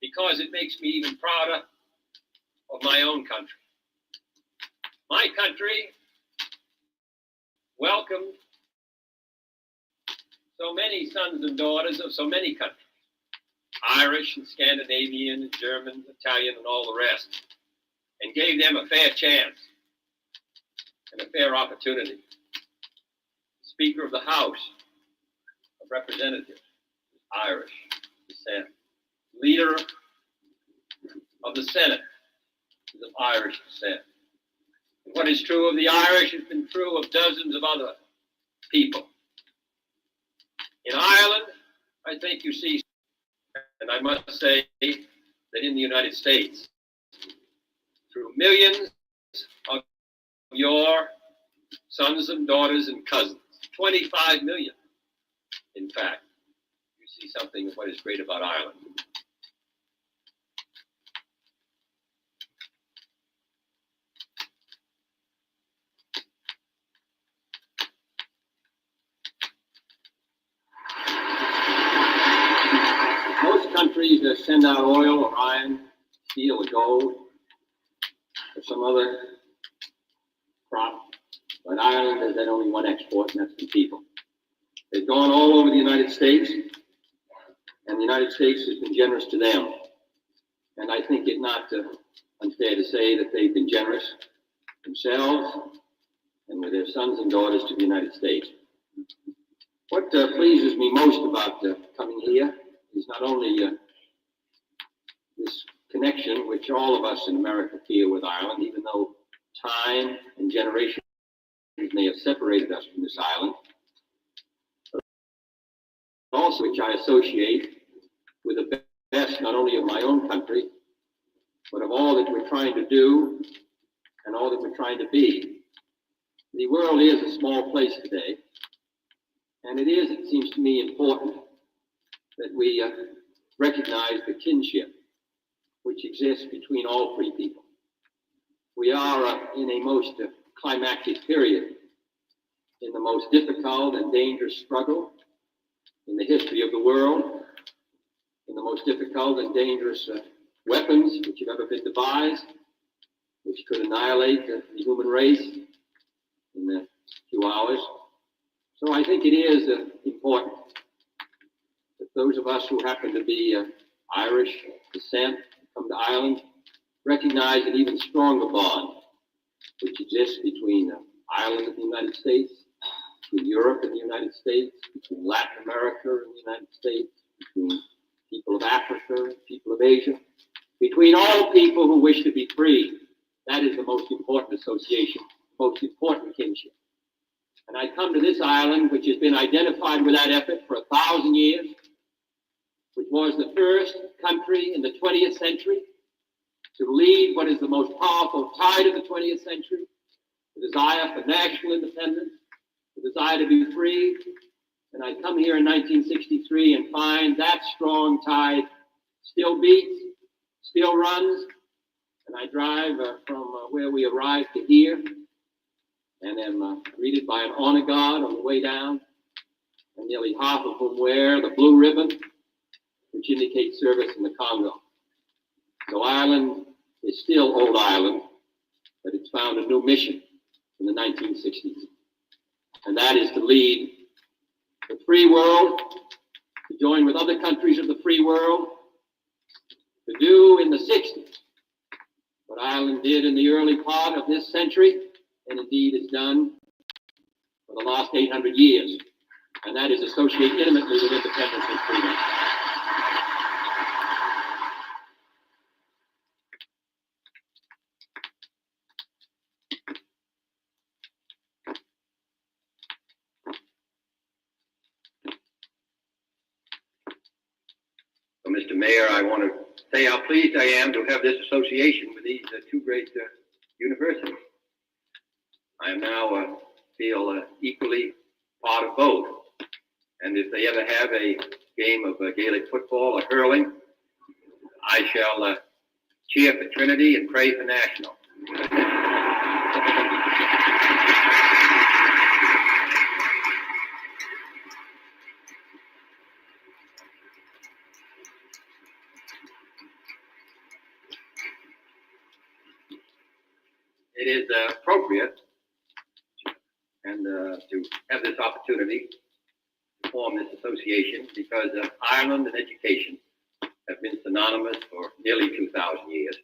because it makes me even prouder of my own country. My country welcomed so many sons and daughters of so many countries, Irish and Scandinavian and German, Italian, and all the rest, and gave them a fair chance and a fair opportunity. The Speaker of the House of Representatives is Irish descent. Leader of the Senate is of Irish descent. And what is true of the Irish has been true of dozens of other people. In Ireland, I think you see, and I must say that in the United States, through millions of your sons and daughters and cousins, 25 million, in fact, you see something of what is great about Ireland. Most countries send out oil or iron, steel or gold, or some other crop, but Ireland has had only one export, and that's the people. They've gone all over the United States, and the United States has been generous to them. And I think it not unfair to say that they've been generous themselves and with their sons and daughters to the United States. What pleases me most about coming here is not only this connection which all of us in America feel with Ireland, even though time and generations may have separated us from this island, but also which I associate with the best not only of my own country, but of all that we're trying to do and all that we're trying to be. The world is a small place today, and it is, it seems to me, important that we recognize the kinship which exists between all free people. We are in a most climactic period, in the most difficult and dangerous struggle in the history of the world, in the most difficult and dangerous weapons which have ever been devised, which could annihilate the human race in a few hours. So I think it is important that those of us who happen to be Irish descent, come to Ireland, recognize an even stronger bond which exists between Ireland and the United States, between Europe and the United States, between Latin America and the United States, between people of Africa and people of Asia, between all people who wish to be free. That is the most important association, most important kinship. And I come to this island, which has been identified with that effort for 1,000 years, which was the first country in the 20th century to lead what is the most powerful tide of the 20th century, the desire for national independence, the desire to be free. And I come here in 1963 and find that strong tide still beats, still runs. And I drive from where we arrived to here, and am greeted by an honor guard on the way down, and nearly half of whom wear the blue ribbon, which indicates service in the Congo. So Ireland is still old Ireland, but it's found a new mission in the 1960s. And that is to lead the free world, to join with other countries of the free world, to do in the 60s what Ireland did in the early part of this century, and indeed has done for the last 800 years. And that is associate intimately with independence and freedom. So, Mr. Mayor, I want to say how pleased I am to have this association with these two great universities. I am now feel equally part of both. And if they ever have a game of Gaelic football or hurling, I shall cheer for Trinity and pray for National. It is appropriate and to have this opportunity to form this association because Ireland and education have been synonymous for nearly 2,000 years.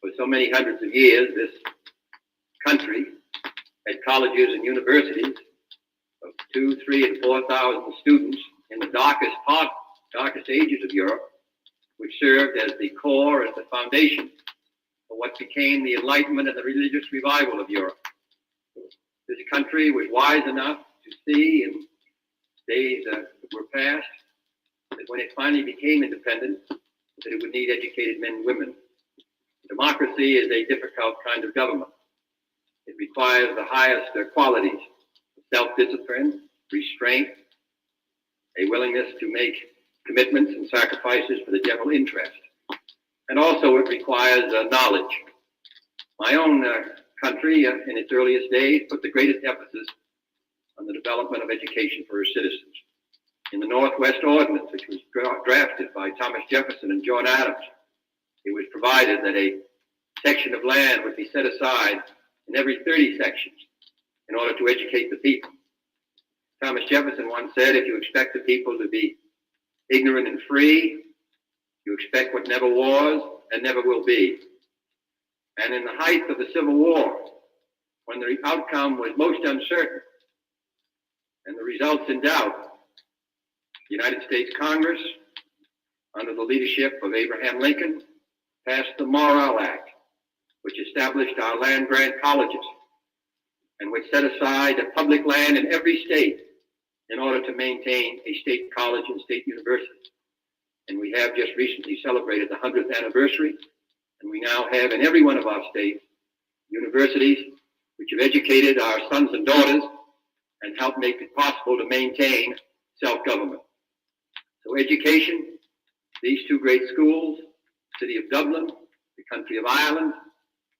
For so many hundreds of years, this country had colleges and universities of 2,000, 3,000, and 4,000 students in the darkest ages of Europe, which served as the core and the foundation for what became the Enlightenment and the religious revival of Europe. This country was wise enough to see in days that were past that when it finally became independent, that it would need educated men and women. Democracy is a difficult kind of government. It requires the highest qualities of self-discipline, restraint, a willingness to make commitments and sacrifices for the general interest. And also it requires knowledge. My own country, in its earliest days, put the greatest emphasis on the development of education for her citizens. In the Northwest Ordinance, which was drafted by Thomas Jefferson and John Adams, it was provided that a section of land would be set aside in every 30 sections in order to educate the people. Thomas Jefferson once said, if you expect the people to be ignorant and free, you expect what never was and never will be. And in the height of the Civil War, when the outcome was most uncertain and the results in doubt, the United States Congress, under the leadership of Abraham Lincoln, passed the Morrill Act, which established our land-grant colleges and which set aside a public land in every state in order to maintain a state college and state university. And we have just recently celebrated the 100th anniversary, and we now have in every one of our states universities which have educated our sons and daughters and helped make it possible to maintain self-government. So education, these two great schools, the city of Dublin, the country of Ireland,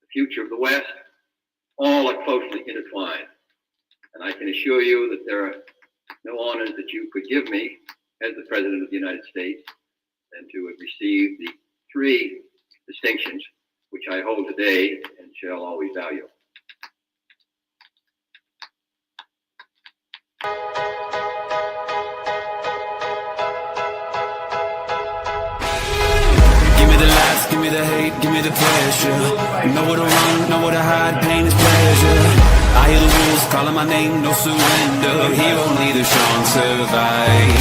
the future of the West, all are closely intertwined. And I can assure you that there are no honors that you could give me as the President of the United States than to have received the three distinctions which I hold today and shall always value. Give me the hate, give me the pressure. Know where to run, know where to hide, pain is pleasure. I hear the wolves calling my name, no surrender. Here only the strong survive.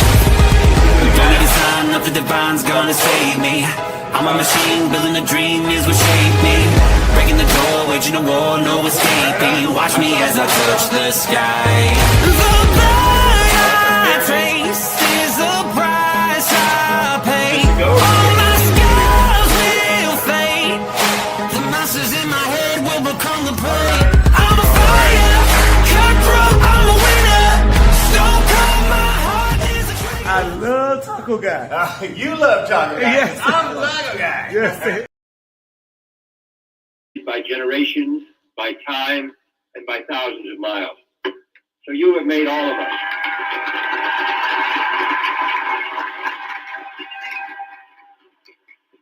Don't need a sign, nothing divine's gonna save me. I'm a machine, building a dream is what shaped me. Breaking the door, waging a war, no escaping. Watch me as I touch the sky. The blood I trace is the price I pay. All my scars will fade. The monsters in my head will become the prey. I'm a fire, cutthroat, I'm a winner. Stone cold, my heart is a traitor. I love Taco Guy. You love Taco Guy. Yes. I'm the Taco Guy. Yes. By generations, by time, and by thousands of miles. So you have made all of us.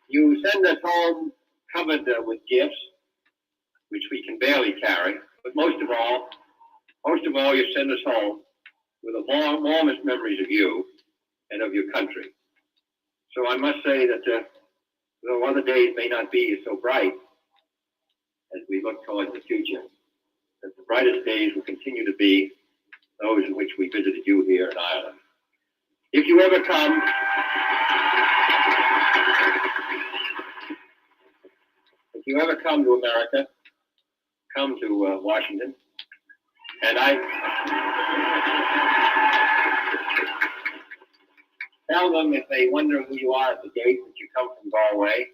You send us home covered with gifts, which we can barely carry, but most of all, you send us home with the warmest memories of you and of your country. So I must say that though other days may not be so bright as we look towards the future, that the brightest days will continue to be those in which we visited you here in Ireland. If you ever come, to America, come to Washington, and I tell them if they wonder who you are at the gate that you come from Galway.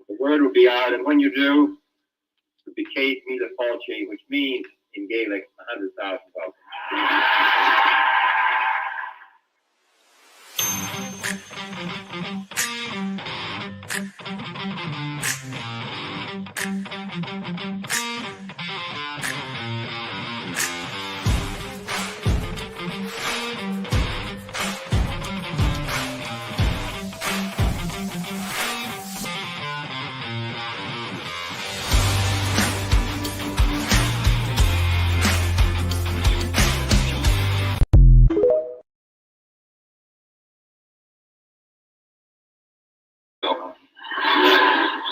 The word will be out, and when you do, Becate me the Falche, which means in Gaelic 100,000 welcome.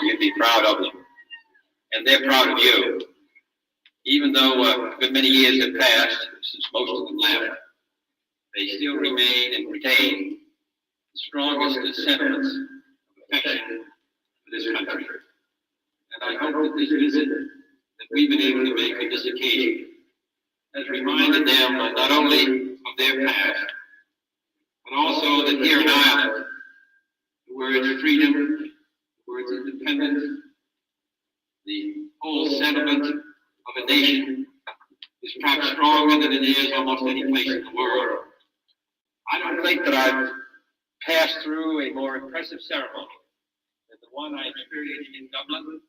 You'd be proud of them, and they're proud of you. Even though a good many years have passed since most of them left, they still remain and retain the strongest sentiments of affection for this country. And I hope that this visit that we've been able to make on this occasion has reminded them not only of their past, but also that here in Ireland, the words freedom, the words independence, the whole sentiment of a nation is perhaps stronger than it is almost any place in the world. I don't think that I've passed through a more impressive ceremony than the one I experienced in Dublin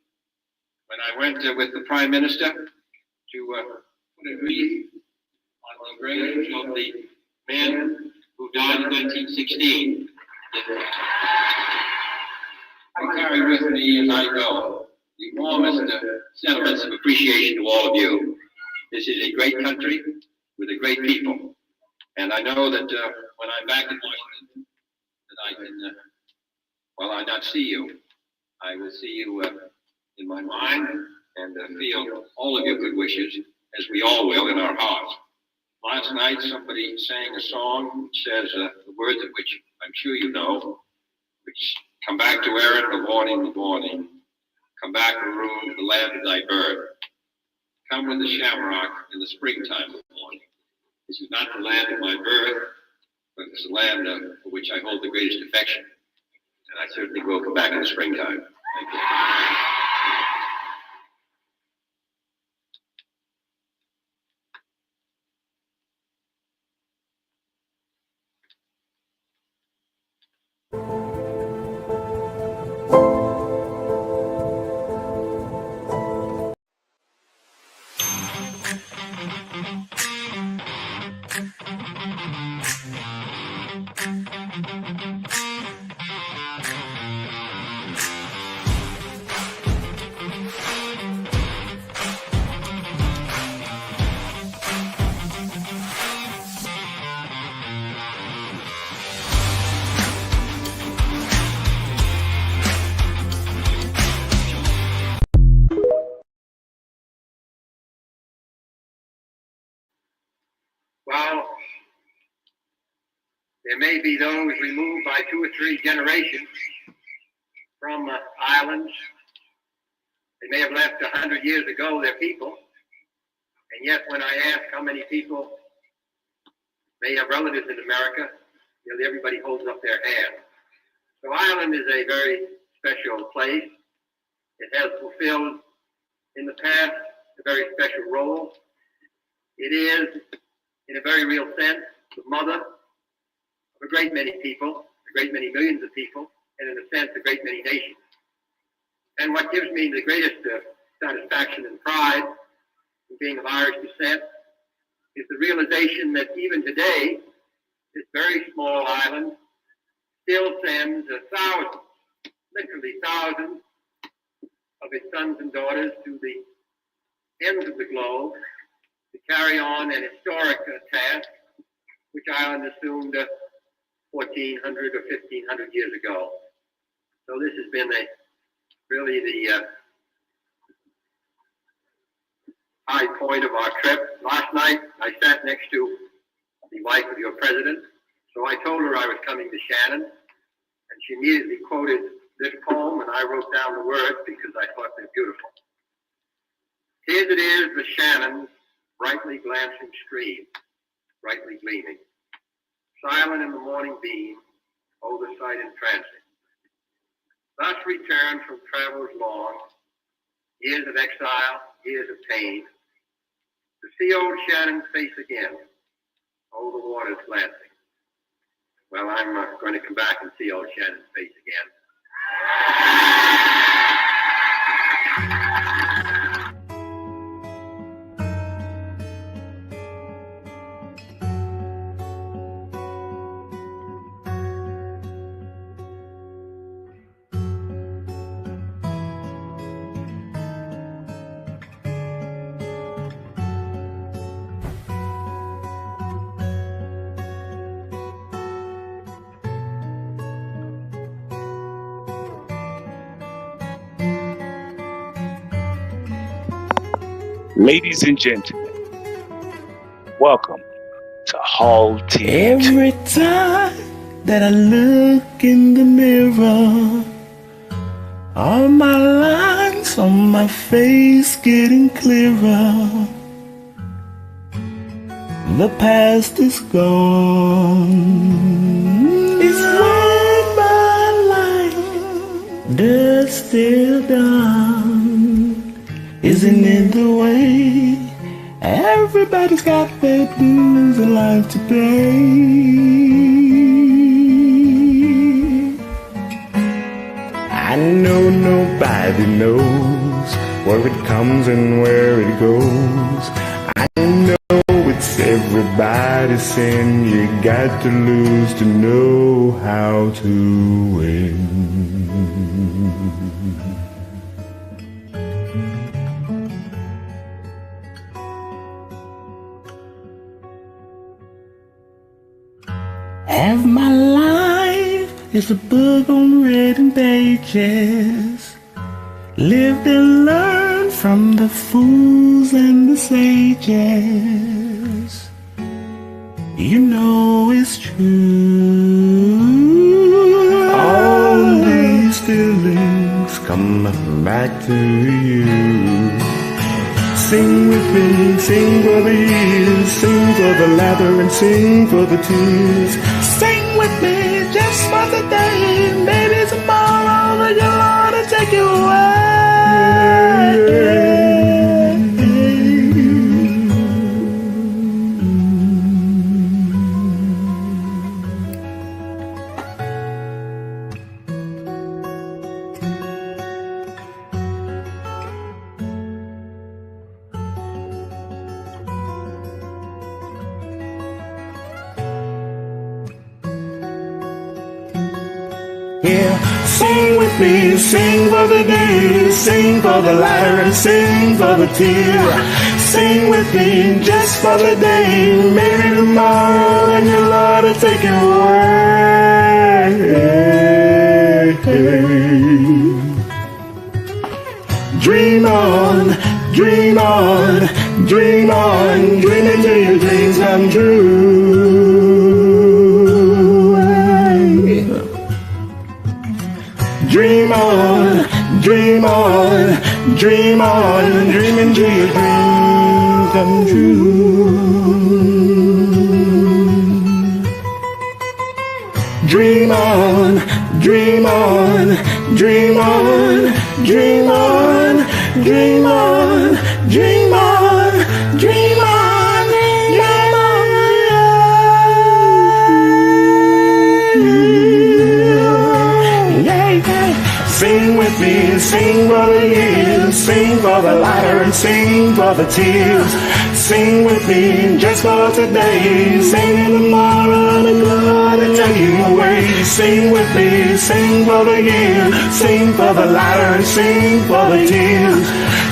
when I went with the Prime Minister to put a wreath on the grave of the man who died in 1916. I carry with me as I go the warmest sentiments of appreciation to all of you. This is a great country with a great people. And I know that when I'm back in Washington, that I can, while I not see you, I will see you in my mind and feel all of your good wishes, as we all will in our hearts. Last night, somebody sang a song which says the words of which I'm sure you know, which come back to Éireann, the morning, come back, Maroon, to the land of thy birth. Come with the shamrock in the springtime of the morning. This is not the land of my birth, but it's the land for which I hold the greatest affection. And I certainly will come back in the springtime. Thank you. Well, there may be those removed by 2 or 3 generations from islands. They may have left 100 years ago their people. And yet when I ask how many people may have relatives in America, nearly everybody holds up their hand. So Ireland is a very special place. It has fulfilled in the past a very special role. It is, in a very real sense, the mother of a great many people, a great many millions of people, and in a sense, a great many nations. And what gives me the greatest satisfaction and pride in being of Irish descent is the realization that even today, this very small island still sends thousands, literally thousands, of its sons and daughters to the ends of the globe to carry on an historic task which Ireland assumed 1,400 or 1,500 years ago. So this has been really the high point of our trip. Last night I sat next to the wife of your president, so I told her I was coming to Shannon, and she immediately quoted this poem, and I wrote down the words because I thought they're beautiful. His it is, the Shannon's brightly glancing stream, brightly gleaming, silent in the morning beam, oversight in transit. Thus returned from travels long, years of exile, years of pain, to see old Shannon's face again. Oh, the water's glancing. Well, I'm going to come back and see old Shannon's face again. Ladies and gentlemen, welcome to Hull TV2. Every time that I look in the mirror, all my lines on my face getting clearer. The past is gone. It's when my life does still done. Isn't it the way everybody's got their dues in life to pay? I know nobody knows where it comes and where it goes. I know it's everybody's sin. You got to lose to know how to win. Half my life is a book on written pages. Lived and learned from the fools and the sages. You know it's true. All these feelings come back to you. Sing with me, sing for the years, sing for the laughter and sing for the tears. Sing with me just for the day, maybe tomorrow the Lord will take you away. Yeah, sing with me, sing for the day, sing for the laughter and sing for the tear. Sing with me just for the day, maybe tomorrow and your Lord will take you away. Dream on, dream on, dream on, dream until your dreams come true. Dream on, dream on, dream on, dream until your dreams come true. Dream on, dream on, dream on, dream on, dream on, dream on, dream on, dream on. Sing with me, sing for the years, sing for the laughter and sing for the tears. Sing with me just for today, sing tomorrow and Lord will take you away. Sing with me, sing for the years, sing for the laughter and sing for the tears.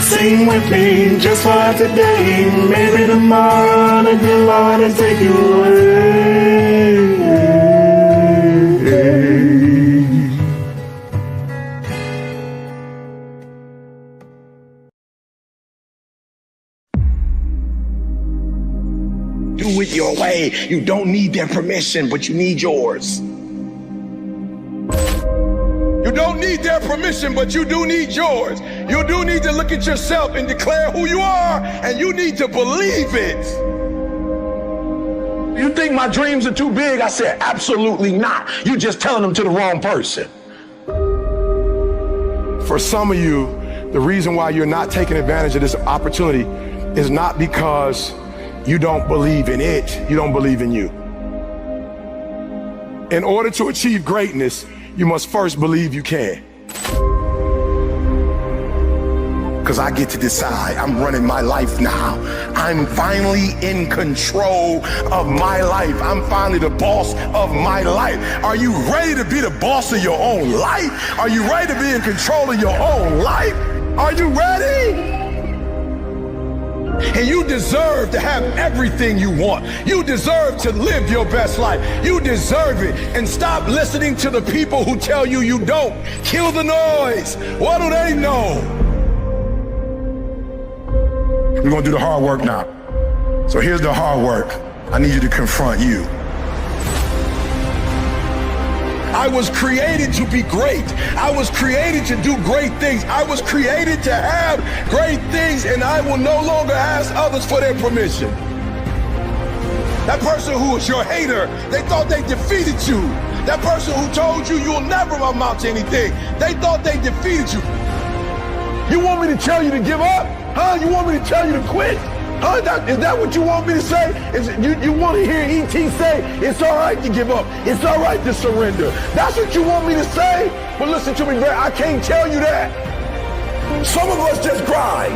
Sing with me just for today, maybe tomorrow the good Lord will take you away. Do it your way. You don't need their permission, but you need yours. You don't need their permission, but you do need yours. You do need to look at yourself and declare who you are, and you need to believe it. You think my dreams are too big? I said, absolutely not. You're just telling them to the wrong person. For some of you, The reason why you're not taking advantage of this opportunity is not because you don't believe in it, you don't believe in you. In order to achieve greatness, you must first believe you can. Because I get to decide. I'm running my life now. I'm finally in control of my life. I'm finally the boss of my life. Are you ready to be the boss of your own life? Are you ready to be in control of your own life? Are you ready? And you deserve to have everything you want. You deserve to live your best life. You deserve it. And stop listening to the people who tell you you don't. Kill the noise. What do they know? We're gonna do the hard work now. So here's the hard work. I need you to confront you. I was created to be great. I was created to do great things. I was created to have great things, and I will no longer ask others for their permission. That person who was your hater, they thought they defeated you. That person who told you you'll never amount to anything, they thought they defeated you. You want me to tell you to give up? Huh? You want me to tell you to quit? Huh? Is that what you want me to say? You want to hear E.T. say, it's all right to give up. It's all right to surrender. That's what you want me to say? But listen to me, Brad, I can't tell you that. Some of us just grind.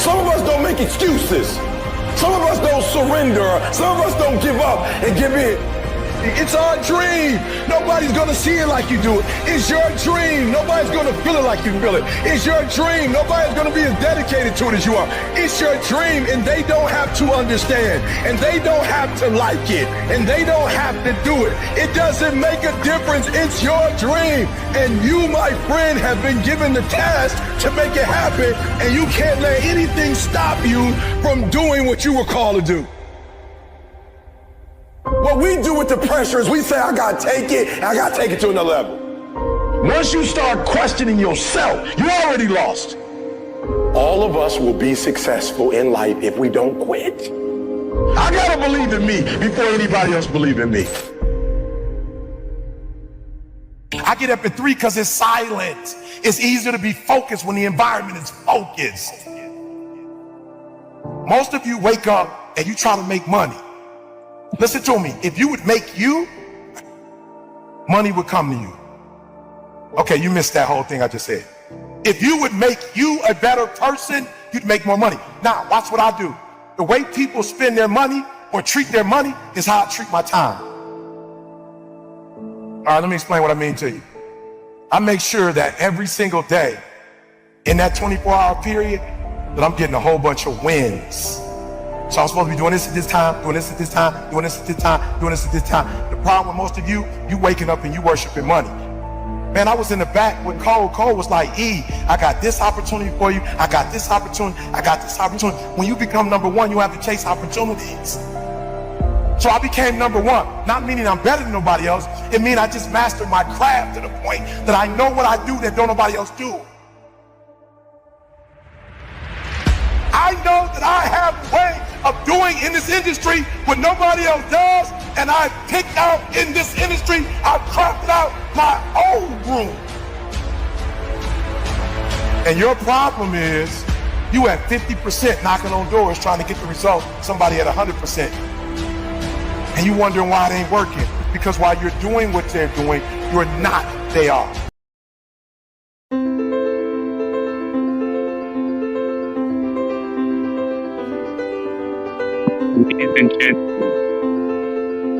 Some of us don't make excuses. Some of us don't surrender. Some of us don't give up and give in. It's our dream. Nobody's gonna see it like you do it. It's your dream. Nobody's gonna feel it like you feel it. It's your dream. Nobody's gonna be as dedicated to it as you are. It's your dream, and they don't have to understand, and they don't have to like it, and they don't have to do it. It doesn't make a difference. It's your dream, and you, my friend, have been given the task to make it happen, and you can't let anything stop you from doing what you were called to do. What we do with the pressure is we say, I gotta take it, and I gotta take it to another level. Once you start questioning yourself, you already lost. All of us will be successful in life if we don't quit. I gotta believe in me before anybody else believe in me. I get up at 3 because it's silent. It's easier to be focused when the environment is focused. Most of you wake up and you try to make money. Listen to me, if you would make you, money would come to you. Okay, you missed that whole thing I just said. If you would make you a better person, you'd make more money. Now, watch what I do. The way people spend their money or treat their money is how I treat my time. All right, let me explain what I mean to you. I make sure that every single day in that 24-hour period that I'm getting a whole bunch of wins. So I'm supposed to be doing this at this time, doing this at this time, doing this at this time, doing this at this time. The problem with most of you waking up and you worshiping money. Man, I was in the back with Cole. Cole was like, E, I got this opportunity for you. I got this opportunity. I got this opportunity. When you become number one, you have to chase opportunities. So I became number one, not meaning I'm better than nobody else. It means I just mastered my craft to the point that I know what I do that don't nobody else do. I know that I have a way of doing in this industry what nobody else does, and I picked out in this industry, I've crafted out my own room. And your problem is you at 50% knocking on doors trying to get the result, somebody at 100%. And you wondering why it ain't working. Because while you're doing what they're doing, you're not, they are. Ladies and gentlemen,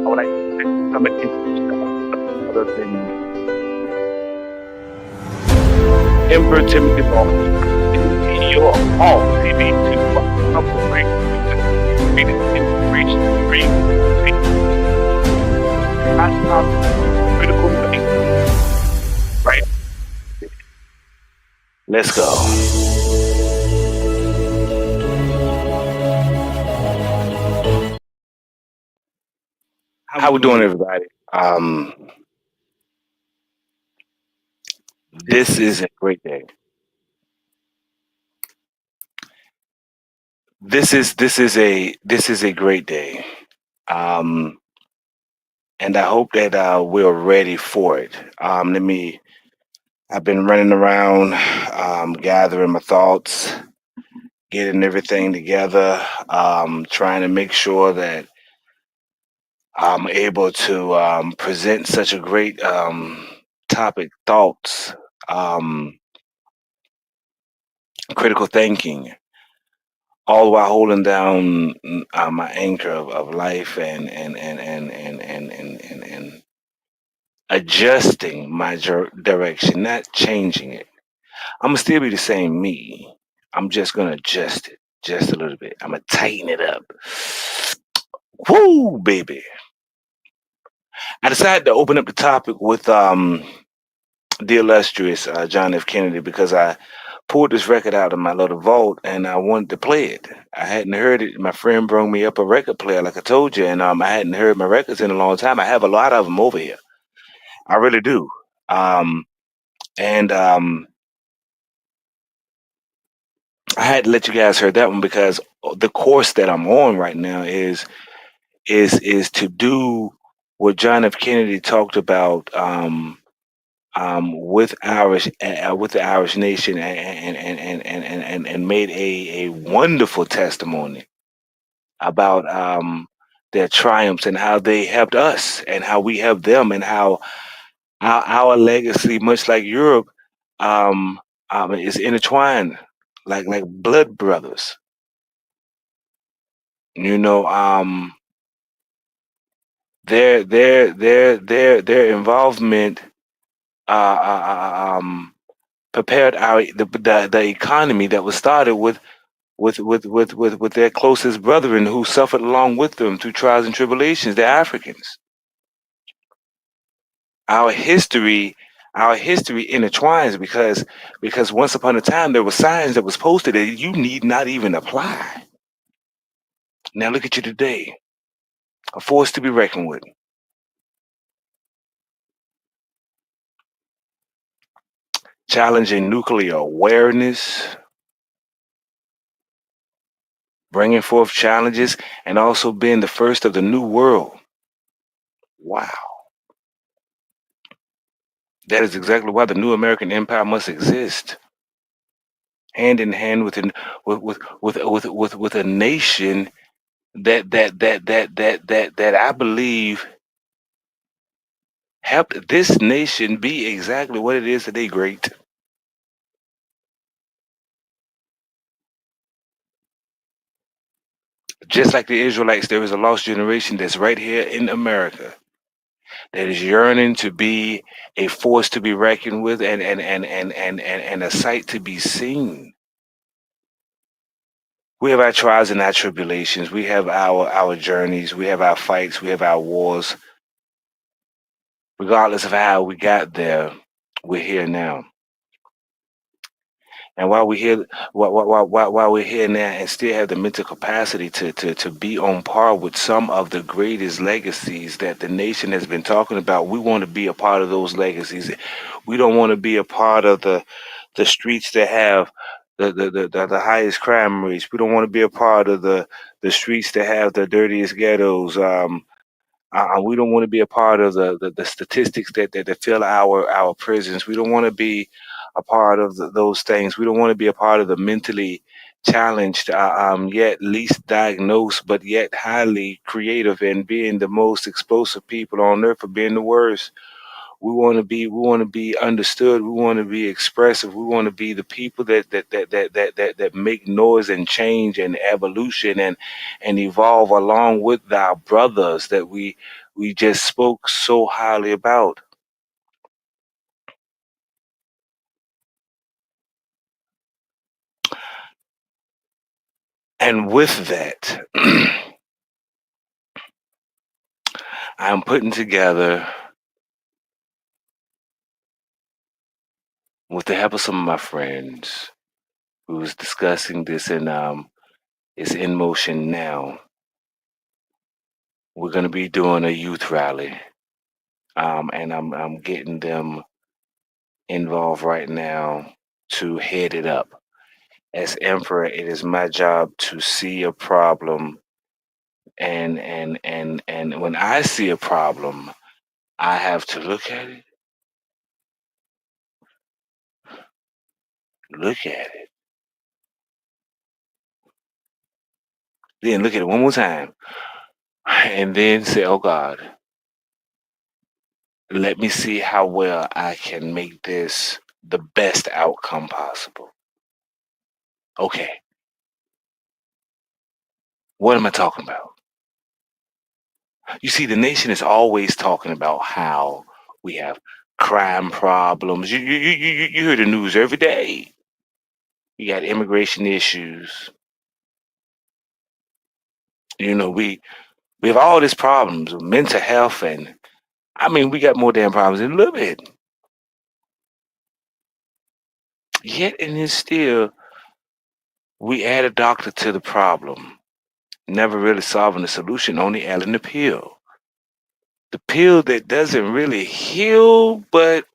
I would like to somebody other than Emperor Timothy Ball, CEO of Hull TV2, celebrate the greatest inspiration dream. That's not critical thinking, right? Let's go. How we doing, everybody? This is a great day. This is a great day, and I hope that we're ready for it. Let me I've been running around, gathering my thoughts, getting everything together, trying to make sure that I'm able to present such a great topic, thoughts, um, critical thinking, all while holding down my anchor of life and adjusting my direction, not changing it. I'm gonna still be the same me. I'm just gonna adjust it just a little bit. I'm gonna tighten it up. Woo, baby. I decided to open up the topic with the illustrious John F. Kennedy because I pulled this record out of my little vault and I wanted to play it. I hadn't heard it. My friend brought me up a record player, like I told you, and I hadn't heard my records in a long time. I have a lot of them over here. I really do. Um, and I had to let you guys hear that one because the course that I'm on right now is to do what John F. Kennedy talked about with the Irish nation and made a wonderful testimony about their triumphs and how they helped us and how we helped them and how our legacy, much like Europe, um, is intertwined like blood brothers. You know, their involvement prepared the economy that was started with their closest brethren who suffered along with them through trials and tribulations, the Africans. Our history our history intertwines because once upon a time there were signs that was posted that you need not even apply. Now look at you today, a force to be reckoned with. Challenging nuclear awareness, bringing forth challenges, and also being the first of the new world. Wow. That is exactly why the new American empire must exist, hand in hand with a nation that I believe helped this nation be exactly what it is today, great. Just like the Israelites, there is a lost generation that's right here in America that is yearning to be a force to be reckoned with and a sight to be seen. We have our trials and our tribulations. We have our journeys. We have our fights. We have our wars. Regardless of how we got there, we're here now. And while we're here, while we're here now, and still have the mental capacity to be on par with some of the greatest legacies that the nation has been talking about, we want to be a part of those legacies. We don't want to be a part of the streets that have the highest crime rates. We don't want to be a part of the streets that have the dirtiest ghettos. We don't want to be a part of the statistics that fill our prisons. We don't want to be a part of those things. We don't want to be a part of the mentally challenged, yet least diagnosed, but yet highly creative and being the most explosive people on earth for being the worst. We want to be understood. We want to be expressive. We want to be the people that make noise and change and evolution and evolve along with our brothers that we just spoke so highly about. And with that, I'm putting together, with the help of some of my friends, who's discussing this and it's in motion now. We're gonna be doing a youth rally, and I'm getting them involved right now to head it up. As emperor, it is my job to see a problem, and when I see a problem, I have to look at it, Look at it. Then look at it one more time. And then say, oh God, let me see how well I can make this the best outcome possible. Okay. What am I talking about? You see, the nation is always talking about how we have crime problems. You hear the news every day. You got immigration issues. You know, we have all these problems with mental health, and I mean, we got more damn problems than a little bit. Yet, and then still, we add a doctor to the problem, never really solving the solution, only adding the pill. The pill that doesn't really heal, but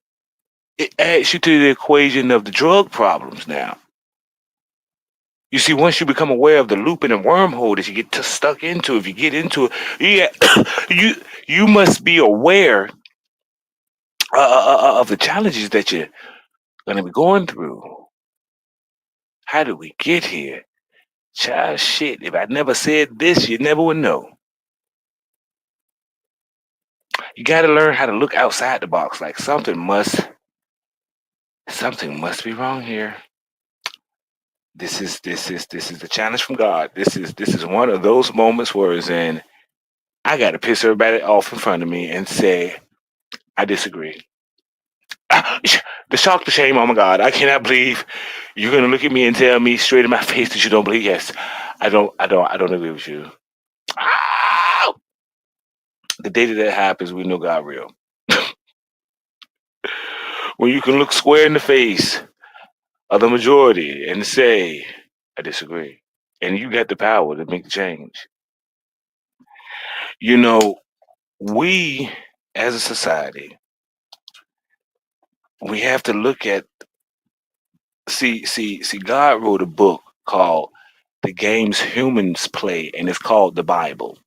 it adds you to the equation of the drug problems now. You see, once you become aware of the looping and wormhole that you get stuck into, if you get into it, you must be aware of the challenges that you're going to be going through. How did we get here? Child, shit, if I never said this, you never would know. You got to learn how to look outside the box. Like something must be wrong here. This is the challenge from God. This is one of those moments where it's in, I got to piss everybody off in front of me and say, I disagree. The shock, the shame, oh my God, I cannot believe you're gonna look at me and tell me straight in my face that you don't believe. Yes, I don't agree with you. Ah! The day that happens, we know God real. When you can look square in the face of the majority and say, I disagree. And you got the power to make the change. You know, we as a society, we have to look at see God wrote a book called The Games Humans Play, and it's called the Bible.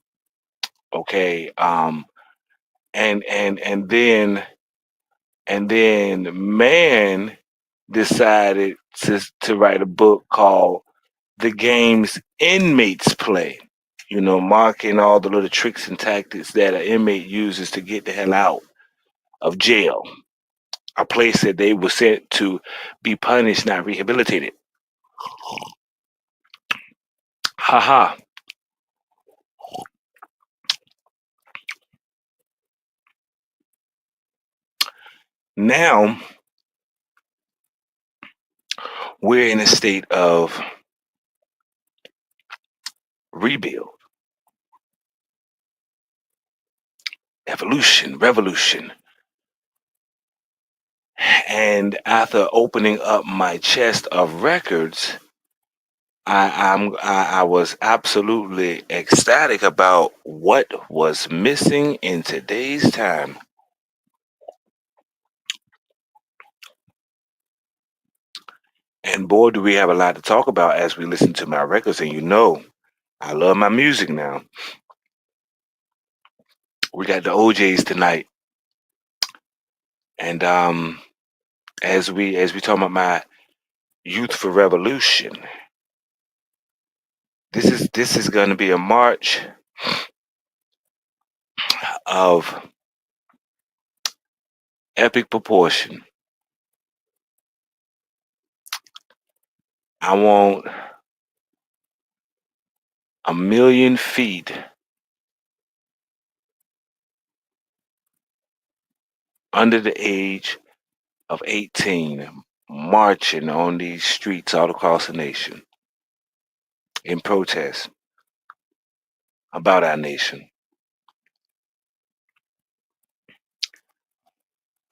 Okay. And then man decided to write a book called The Games Inmates Play. You know, marking all the little tricks and tactics that an inmate uses to get the hell out of jail, a place that they were sent to be punished, not rehabilitated. Haha. Now we're in a state of rebuild, evolution, revolution. And after opening up my chest of records, I was absolutely ecstatic about what was missing in today's time. And boy, do we have a lot to talk about as we listen to my records. And you know, I love my music now. We got the OJs tonight. And as we talk about my youth for revolution, this is gonna be a march of epic proportion. I want 1,000,000 feet under the age of 18 marching on these streets all across the nation in protest about our nation.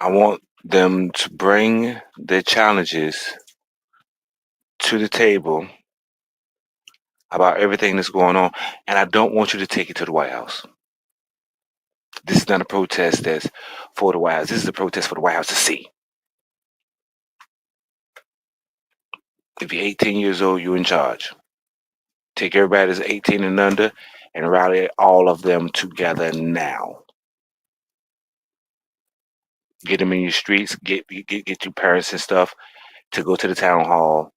I want them to bring their challenges to the table about everything that's going on, and I don't want you to take it to the White House. This is not a protest that's for the White House. This is a protest for the White House to see. If you're 18 years old, you're in charge. Take everybody that's 18 and under and rally all of them together now. Get them in your streets, get your parents and stuff. to go to the town hall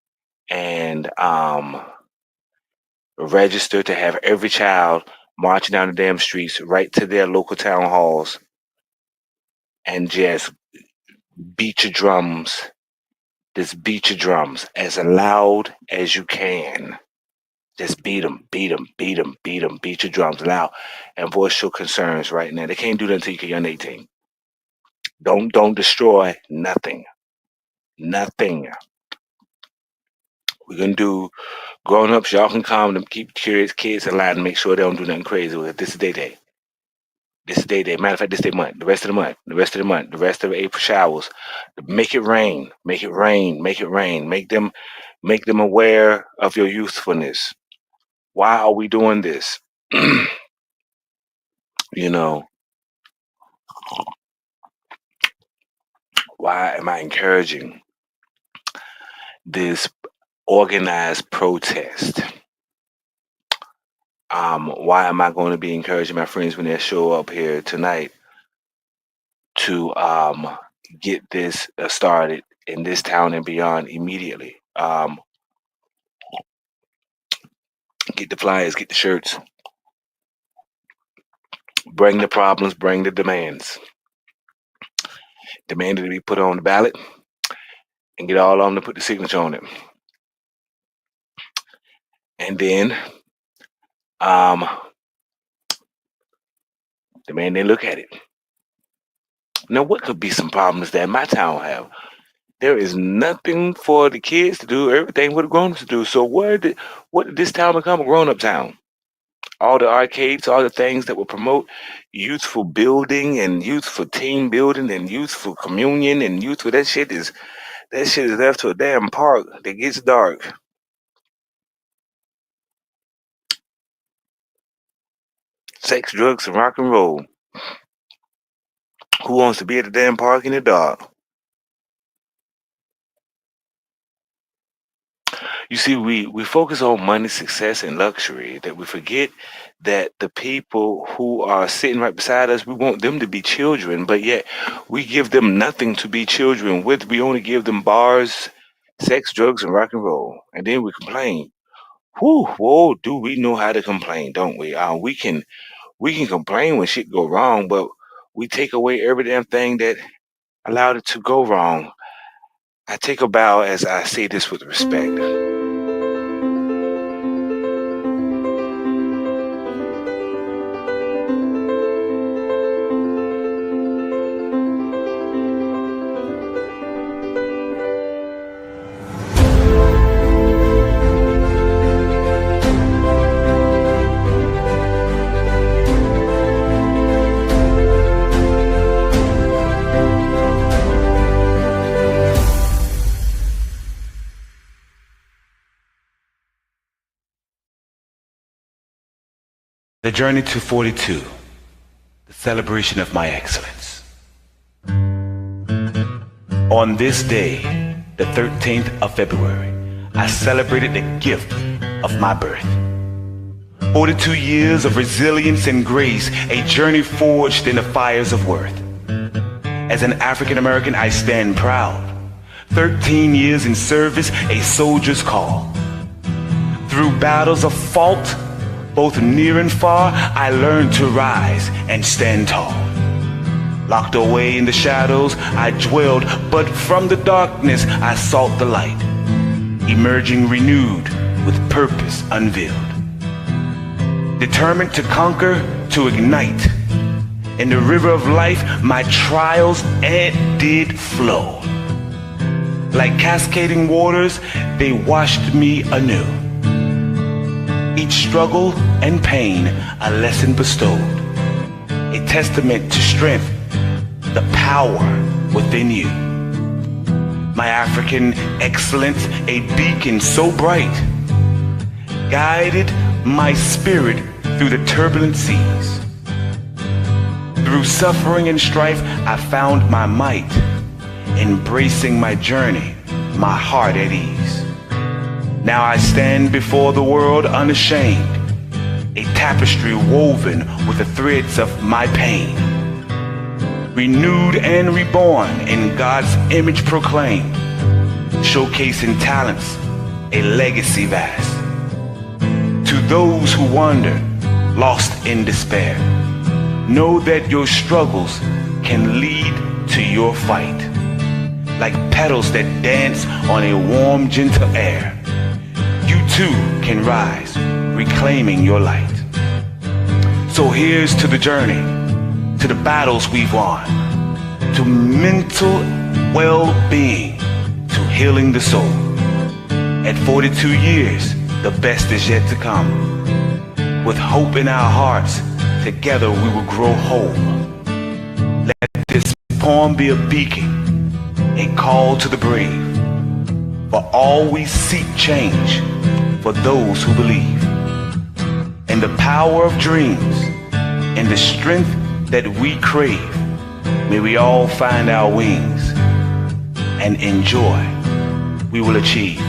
and register to have every child marching down the damn streets right to their local town halls and just beat your drums. Just beat your drums as loud as you can. Just beat them, beat them, beat them, beat them, beat your drums loud and voice your concerns right now. They can't do that until you're young 18. Don't destroy nothing. Nothing. We're gonna do grown-ups, y'all can calm them, keep curious kids in line and make sure they don't do nothing crazy with it. This is their day. This is their day. Matter of fact, this is their month. The rest of the month. The rest of the month. The rest of the April showers. Make it rain. Make it rain. Make it rain. Make them aware of your youthfulness. Why are we doing this? You know, why am I encouraging this organized protest? Why am I going to be encouraging my friends when they show up here tonight to get this started in this town and beyond immediately? Get the flyers, get the shirts, bring the problems, bring the demands. Demand it to be put on the ballot and get all of them to put the signature on it. And then demand they look at it. Now, what could be some problems that my town have? There is nothing for the kids to do, everything for the grown-ups to do. So what did this town become? A grown-up town? All the arcades, all the things that will promote youthful building and youthful team building and youthful communion and youthful, that shit is left to a damn park that gets dark. Sex, drugs, and rock and roll. Who wants to be at the damn park in the dark? You see, we focus on money, success, and luxury, that we forget that the people who are sitting right beside us, we want them to be children, but yet we give them nothing to be children with. We only give them bars, sex, drugs, and rock and roll. And then we complain. Whoa, do we know how to complain, don't we? We can complain when shit go wrong, but we take away every damn thing that allowed it to go wrong. I take a bow as I say this with respect. The journey to 42, the celebration of my excellence. On this day, the 13th of February, I celebrated the gift of my birth. 42 years of resilience and grace, a journey forged in the fires of worth. As an African American, I stand proud. 13 years in service, a soldier's call. Through battles of fault, both near and far, I learned to rise and stand tall. Locked away in the shadows, I dwelled, but from the darkness, I sought the light, emerging renewed with purpose unveiled. Determined to conquer, to ignite. In the river of life, my trials did flow. Like cascading waters, they washed me anew. Each struggle and pain, a lesson bestowed, a testament to strength, the power within you. My African excellence, a beacon so bright, guided my spirit through the turbulent seas. Through suffering and strife, I found my might, embracing my journey, my heart at ease. Now I stand before the world unashamed, a tapestry woven with the threads of my pain. Renewed and reborn in God's image proclaimed, showcasing talents, a legacy vast. To those who wander, lost in despair, know that your struggles can lead to your fight. Like petals that dance on a warm, gentle air, you too can rise, reclaiming your light. So here's to the journey, to the battles we've won, to mental well-being, to healing the soul. At 42 years, the best is yet to come. With hope in our hearts, together we will grow whole. Let this poem be a beacon, a call to the brave. For all we seek change, for those who believe. In the power of dreams, and the strength that we crave, may we all find our wings, and in joy we will achieve.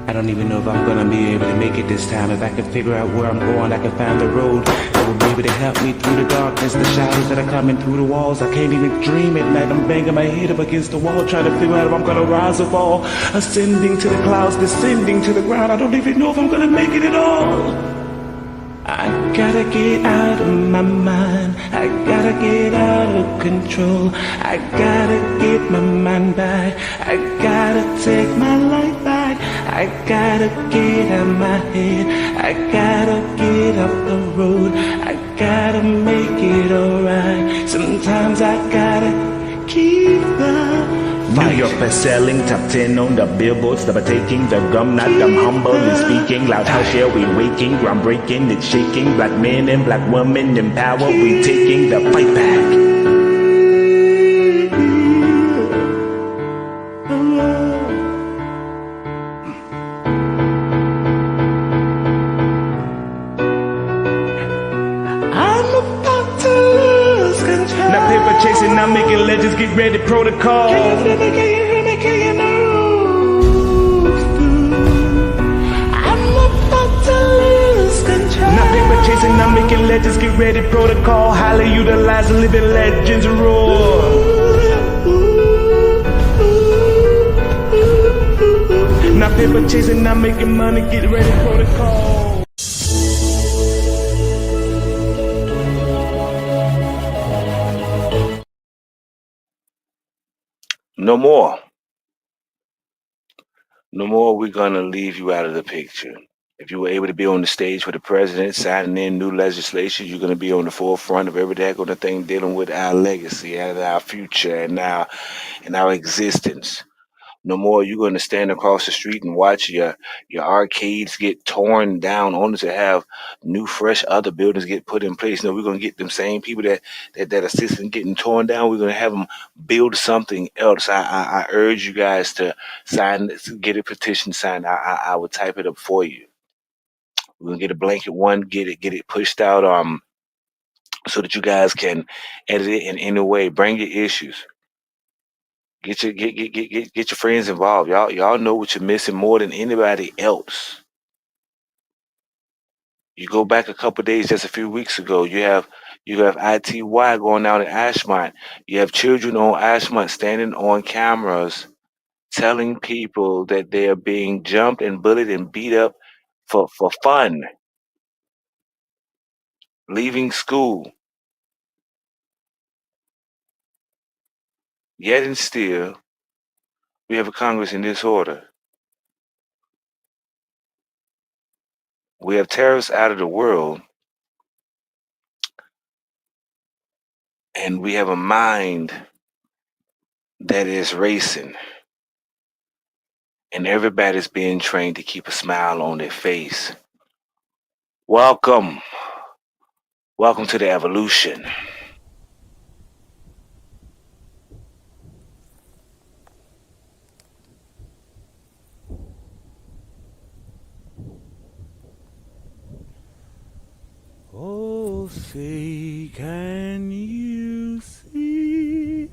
I don't even know if I'm gonna be able to make it this time. If I can figure out where I'm going, I can find the road that will be able to help me through the darkness, the shadows that are coming through the walls. I can't even dream at night. I'm banging my head up against the wall, trying to figure out if I'm gonna rise or fall. Ascending to the clouds, descending to the ground. I don't even know if I'm gonna make it at all. I gotta get out of my mind. I gotta get out of control. I gotta get my mind back. I gotta take my life back. I gotta get out my head. I gotta get off the road. I gotta make it alright. Sometimes I gotta keep the New York best-selling, top 10 on the billboards, never taking the gum, not I'm humbly speaking. Loud house, yeah, we waking, groundbreaking, it's shaking. Black men and black women in power, we taking the fight back. Chasing, I'm making legends, get ready, protocol. I'm about to lose control. Now paper chasing, I'm making legends, get ready, protocol. Highly utilized, living legends roar. Now paper chasing, I'm making money, get ready, protocol. No more. No more we're going to leave you out of the picture. If you were able to be on the stage with the president signing in new legislation, you're going to be on the forefront of every day on the thing dealing with our legacy and our future and our existence. No more you're going to stand across the street and watch your arcades get torn down only to have new, fresh other buildings get put in place. No, we're going to get them same people that assist in getting torn down. We're going to have them build something else. I urge you guys to get a petition signed. I will type it up for you. We're going to get a blanket one, get it pushed out so that you guys can edit it in any way. Bring your issues. Get your friends involved. Y'all know what you're missing more than anybody else. You go back a couple days, just a few weeks ago. You have ITY going out in Ashmont. You have children on Ashmont standing on cameras, telling people that they are being jumped and bullied and beat up for fun. Leaving school. Yet and still, we have a Congress in disorder. We have terrorists out of the world, and we have a mind that is racing, and everybody's being trained to keep a smile on their face. Welcome to the evolution. Oh, say, can you see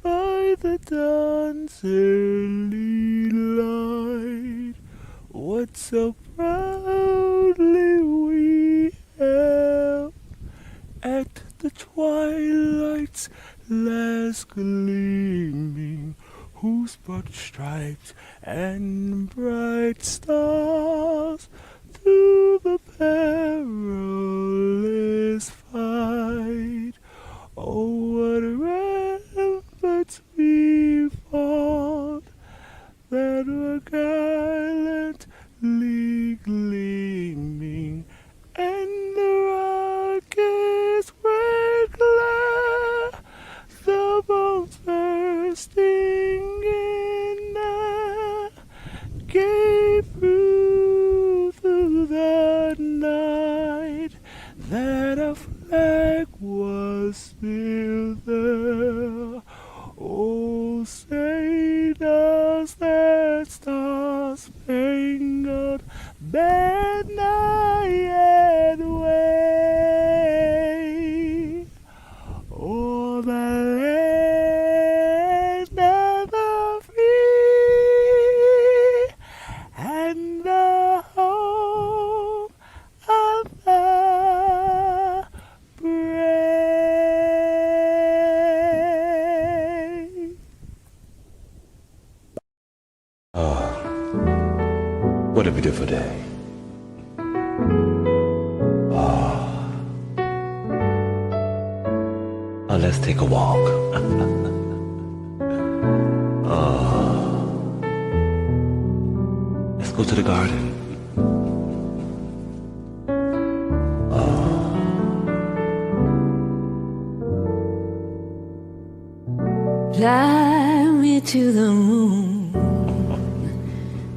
by the dawn's early light what so proudly we twilights less gleaming, whose broad stripes and bright stars through the perilous fight. Oh, what ramparts we fought that were gallantly gleaming, and the rockets were glare, the bombs bursting in air, gave through the night that a flag was still there. Oh, say does that star-spangled banner yet wave o'er the land of the free and the home of the brave. What a beautiful day. Let's take a walk. Let's go to the garden. Fly me to the moon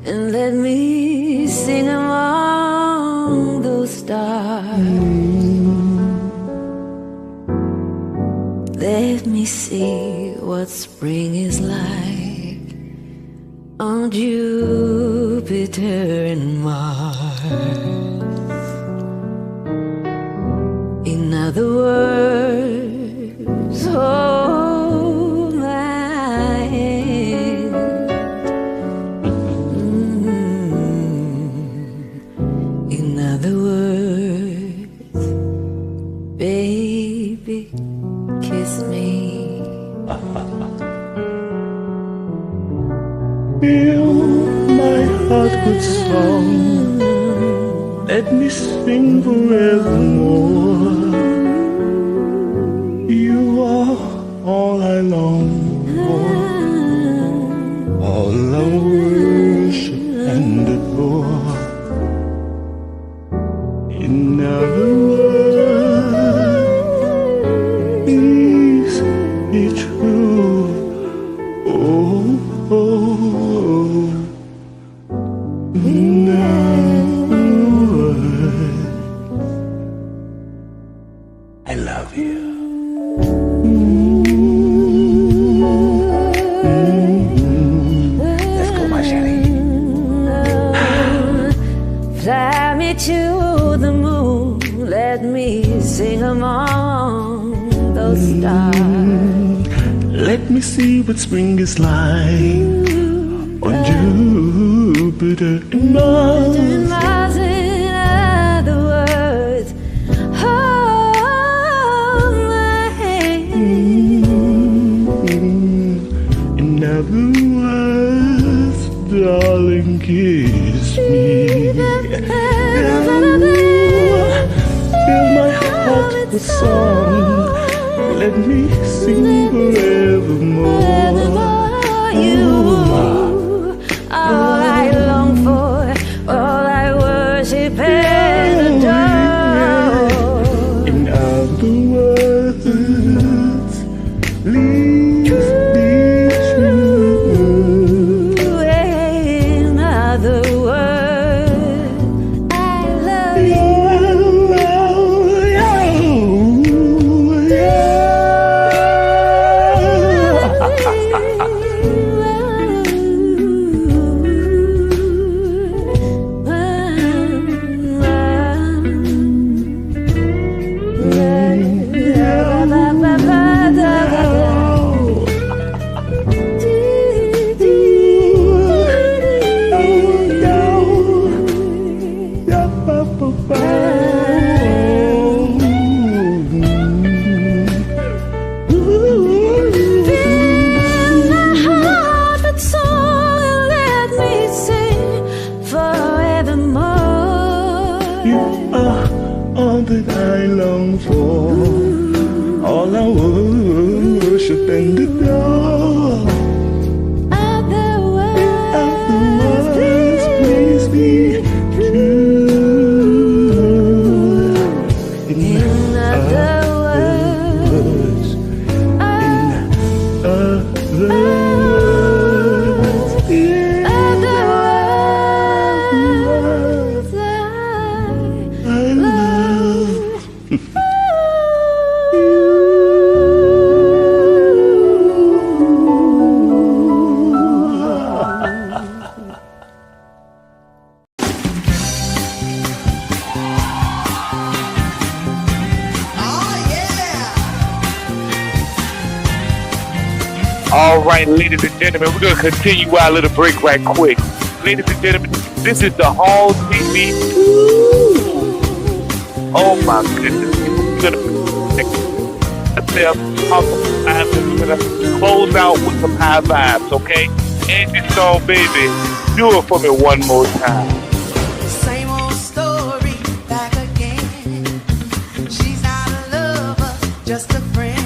and let me sing among those stars. Let me see what spring is like on Jupiter and Mars. In other words, hold my hand. In other words, baby, kiss me. Fill my heart with song, let me sing forevermore. You are all I long for, all I worship and adore. In other words, please be true. Oh, oh, in other words, I love you. Let's go, my Shanny. Fly me to the moon, let me sing among those stars. Let me see what spring is like on Jupiter and Mars. In other words, hold my hand. In other words, darling, kiss me. Fill my heart with song, let me sing forevermore. You, all I long for, all I worship and adore. In other words, please be true. In other words, I love you. that I long for. All I worship and adore. Otherwise, please be true. In other words, All right, ladies and gentlemen, we're going to continue our little break right quick. Ladies and gentlemen, this is the Hull TV2. Oh my goodness. We're going to close out with some high vibes, okay? And this song, baby, do it for me one more time. Same old story back again. She's not a lover, just a friend.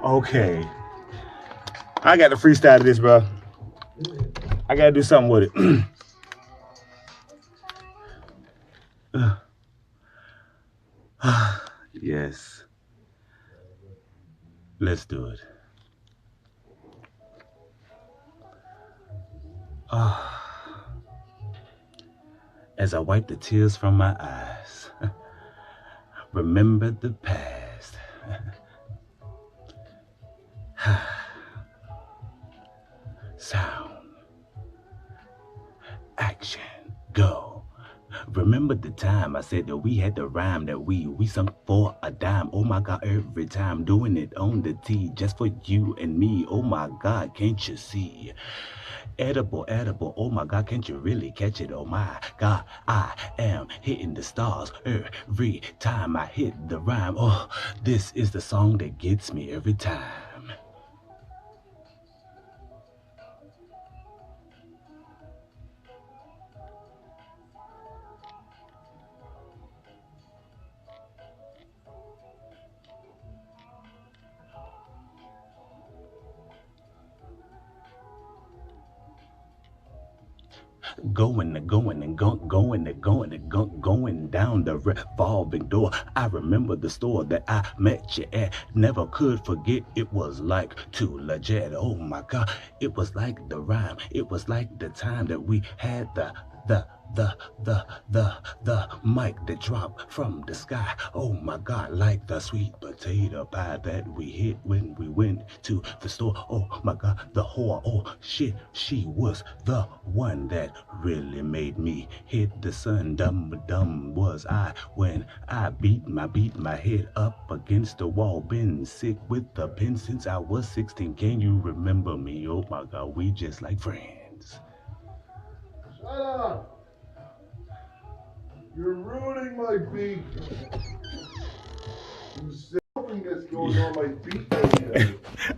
Okay. I got to freestyle this, bro. I got to do something with it. Yes. Let's do it. As I wipe the tears from my eyes, remember the past. Sound. Action. Go. Remember the time I said that we had the rhyme that we sung for a dime. Oh my God, every time doing it on the T just for you and me. Oh my God, can't you see? Edible, edible, oh my God, can't you really catch it? Oh my God, I am hitting the stars every time I hit the rhyme. Oh, this is the song that gets me every time. Going down the revolving door. I remember the store that I met you at. Never could forget. It was like too legit. Oh my God, it was like the rhyme. It was like the time that we had the mic that dropped from the sky. Oh my God, like the sweet potato pie that we hit when we went to the store. Oh my God, the whore. Oh shit, she was the one that really made me hit the sun. Dumb was I when I beat my head up against the wall. Been sick with the pen since I was 16. Can you remember me? Oh my God, we just like friends. Shut up! You're ruining my beat. Something that's going on my beat.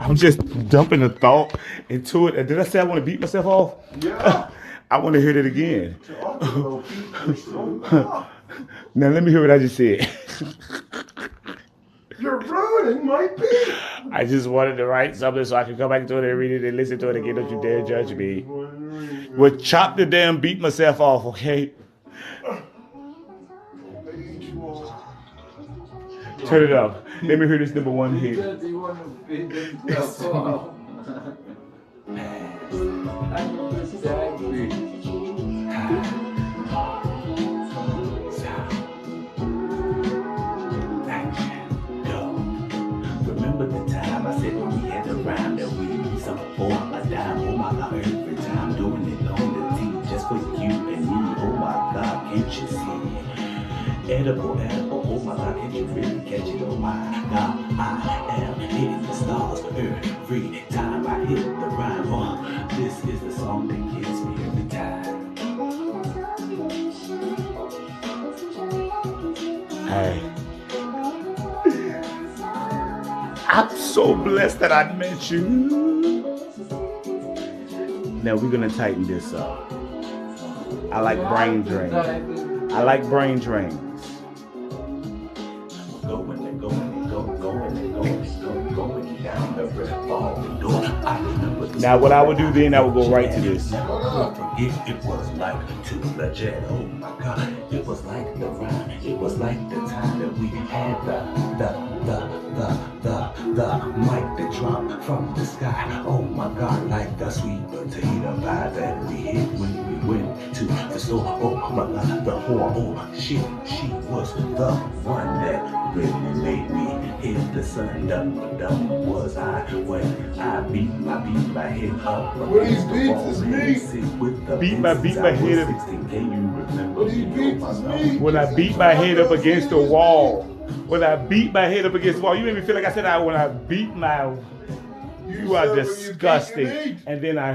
I'm just dumping a thought into it. Did I say I want to beat myself off? Yeah. I want to hear that again. Now let me hear what I just said. You're ruining my beat. I just wanted to write something so I could come back to it and read it and listen to it again. Don't you dare judge me. Well, chop the damn beat myself off, okay? Turn it up. Let me hear this number one hit. Remember the time I said when we had the rhyme that we sung for a dime. Oh my God, every time doing it on the T just for you and me. Oh my God, can't you see? Edible, oh my God, can't you really catch it? Oh my God, I am hitting the stars every time I hit the rhyme. Oh, this is the song that gets me every time. Hey. I'm so blessed that I met you. Now we're gonna tighten this up. I like brain drain. I like brain drains. Down the revolving door. Now what I would do then, I would go right to this. It was like too legit. Oh my God, it was like the rhyme. It was like the time that we had the mic that dropped from the sky. Oh my God, like the sweet potato pie that we hit when we went to the store. Oh my God, the whore. Oh shit, she was the one that really made me hit the sun. Dumb was I when I beat my head up. What these beats is me. Beat my head up. 16, can you remember? What these beats is me. When I beat my head up against the wall. When I beat my head up against the wall. You made me feel like I said when I beat my... You are disgusting. And then I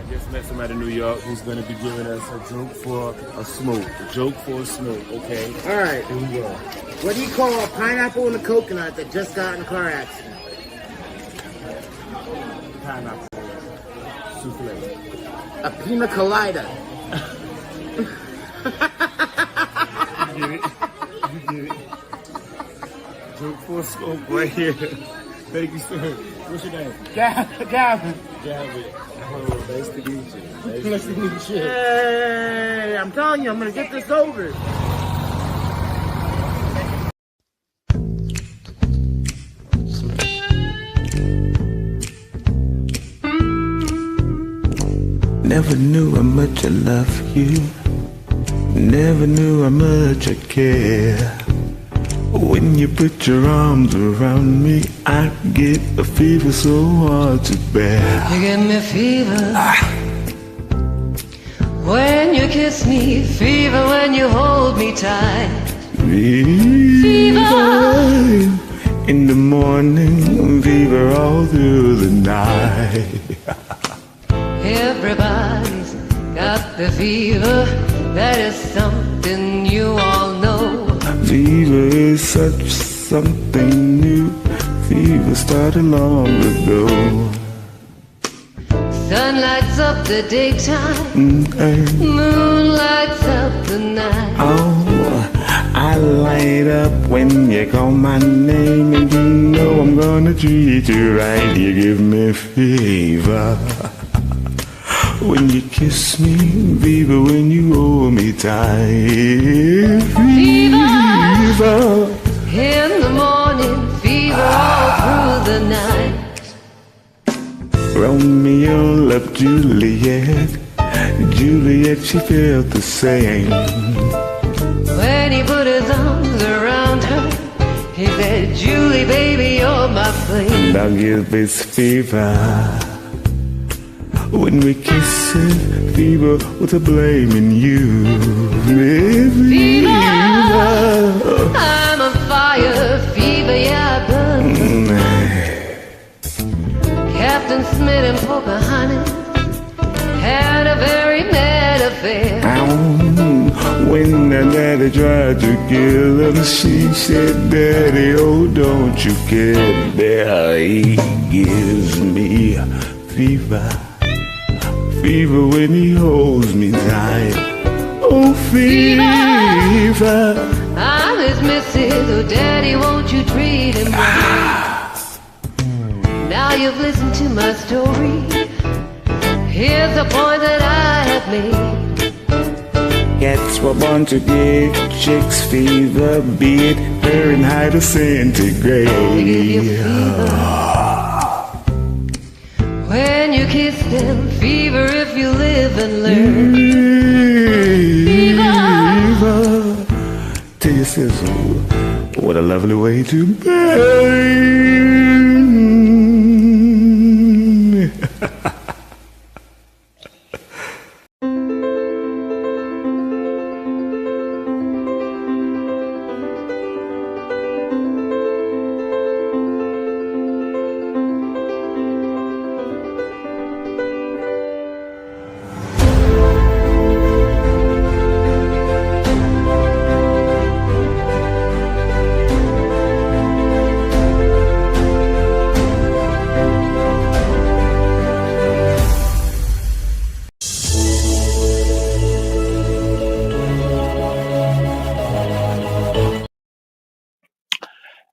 just met somebody in New York who's going to be giving us a joke for a smoke. A joke for a smoke, okay? All right. Here we go. What do you call a pineapple and a coconut that just got in a car accident? Pineapple souffle. A pina colada. You get it? You get it? Joke for a smoke right here. Thank you, sir. What's your name? Gavin. Gavin. Oh, nice to meet you. Nice to meet you. Hey, I'm telling you, I'm going to get this over. Never knew how much I love you. Never knew how much I care. When you put your arms around me, I get a fever so hard to bear. You give me fever when you kiss me, fever when you hold me tight. Fever in the morning, fever all through the night. Everybody's got the fever, that is something you all know. Fever is such something new. Fever started long ago. Sun lights up the daytime, moon lights up the night. Oh, I light up when you call my name, and you know I'm gonna treat you right. You give me fever when you kiss me, fever when you hold me tight. Fever in the morning, fever all through the night. Romeo loved Juliet, Juliet she felt the same. When he put his arms around her, he said, Julie baby, you're my flame. Now give this fever when we kiss it, fever with a blaming you. Fever, I'm on fire, fever, yeah, I burn. Captain Smith and Pocahontas had a very mad affair. When her daddy tried to kill him, she said, Daddy, oh, don't you care? There he gives me fever. Fever when he holds me tight. Oh, fever. I'm his missus, oh daddy, won't you treat him right? Now you've listened to my story. Here's the point that I have made. Cats were born to get chicks fever, be it Fahrenheit or centigrade. When you kiss them, fever if you live and learn. Fever. Tell your sister, what a lovely way to burn.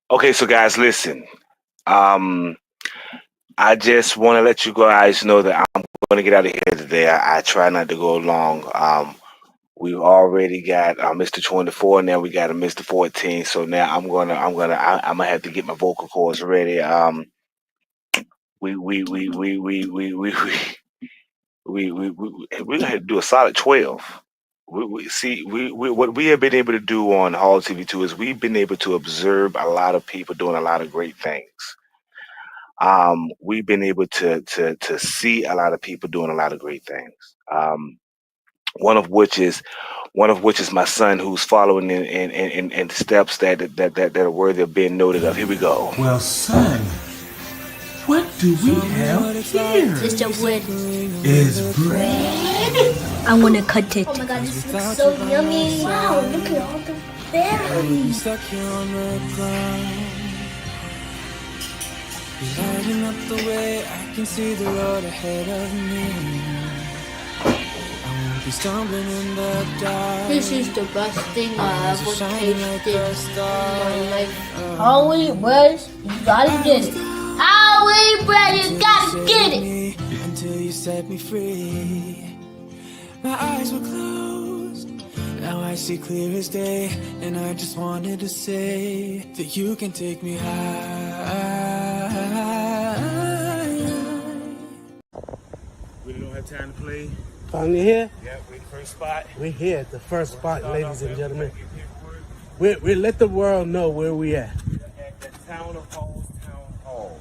Okay, so guys, listen. I just want to let you guys know that I'm going to get out of here today. I try not to go long. We've already got Mr. 24, now we got a Mr. 14. So now I'm gonna have to get my vocal cords ready. We we're gonna do a solid 12. What we have been able to do on Hull TV2 is we've been able to observe a lot of people doing a lot of great things. We've been able to see a lot of people doing a lot of great things. One of which is my son, who's following in steps that are worthy of being noted of. Here we go. Well, son, what do we have here? Just a word. Is bread? I want to cut it. Oh my god, this looks so yummy. Wow, look at all the berries. Stuck here on the ground. Lighting up the way, I can see the road ahead of me. I won't be stumbling in the dark. This is the best thing I ever tasted in my life. Holy bread, you gotta get it. Holy bread, you gotta get it. Until you set me free. My eyes were closed, now I see clear as day. And I just wanted to say that you can take me high. We don't have time to play. Finally here? Yeah, we're the first spot. We're here at the first spot, ladies and gentlemen. We let the world know where we at. At the Town of Hull's Town Hall.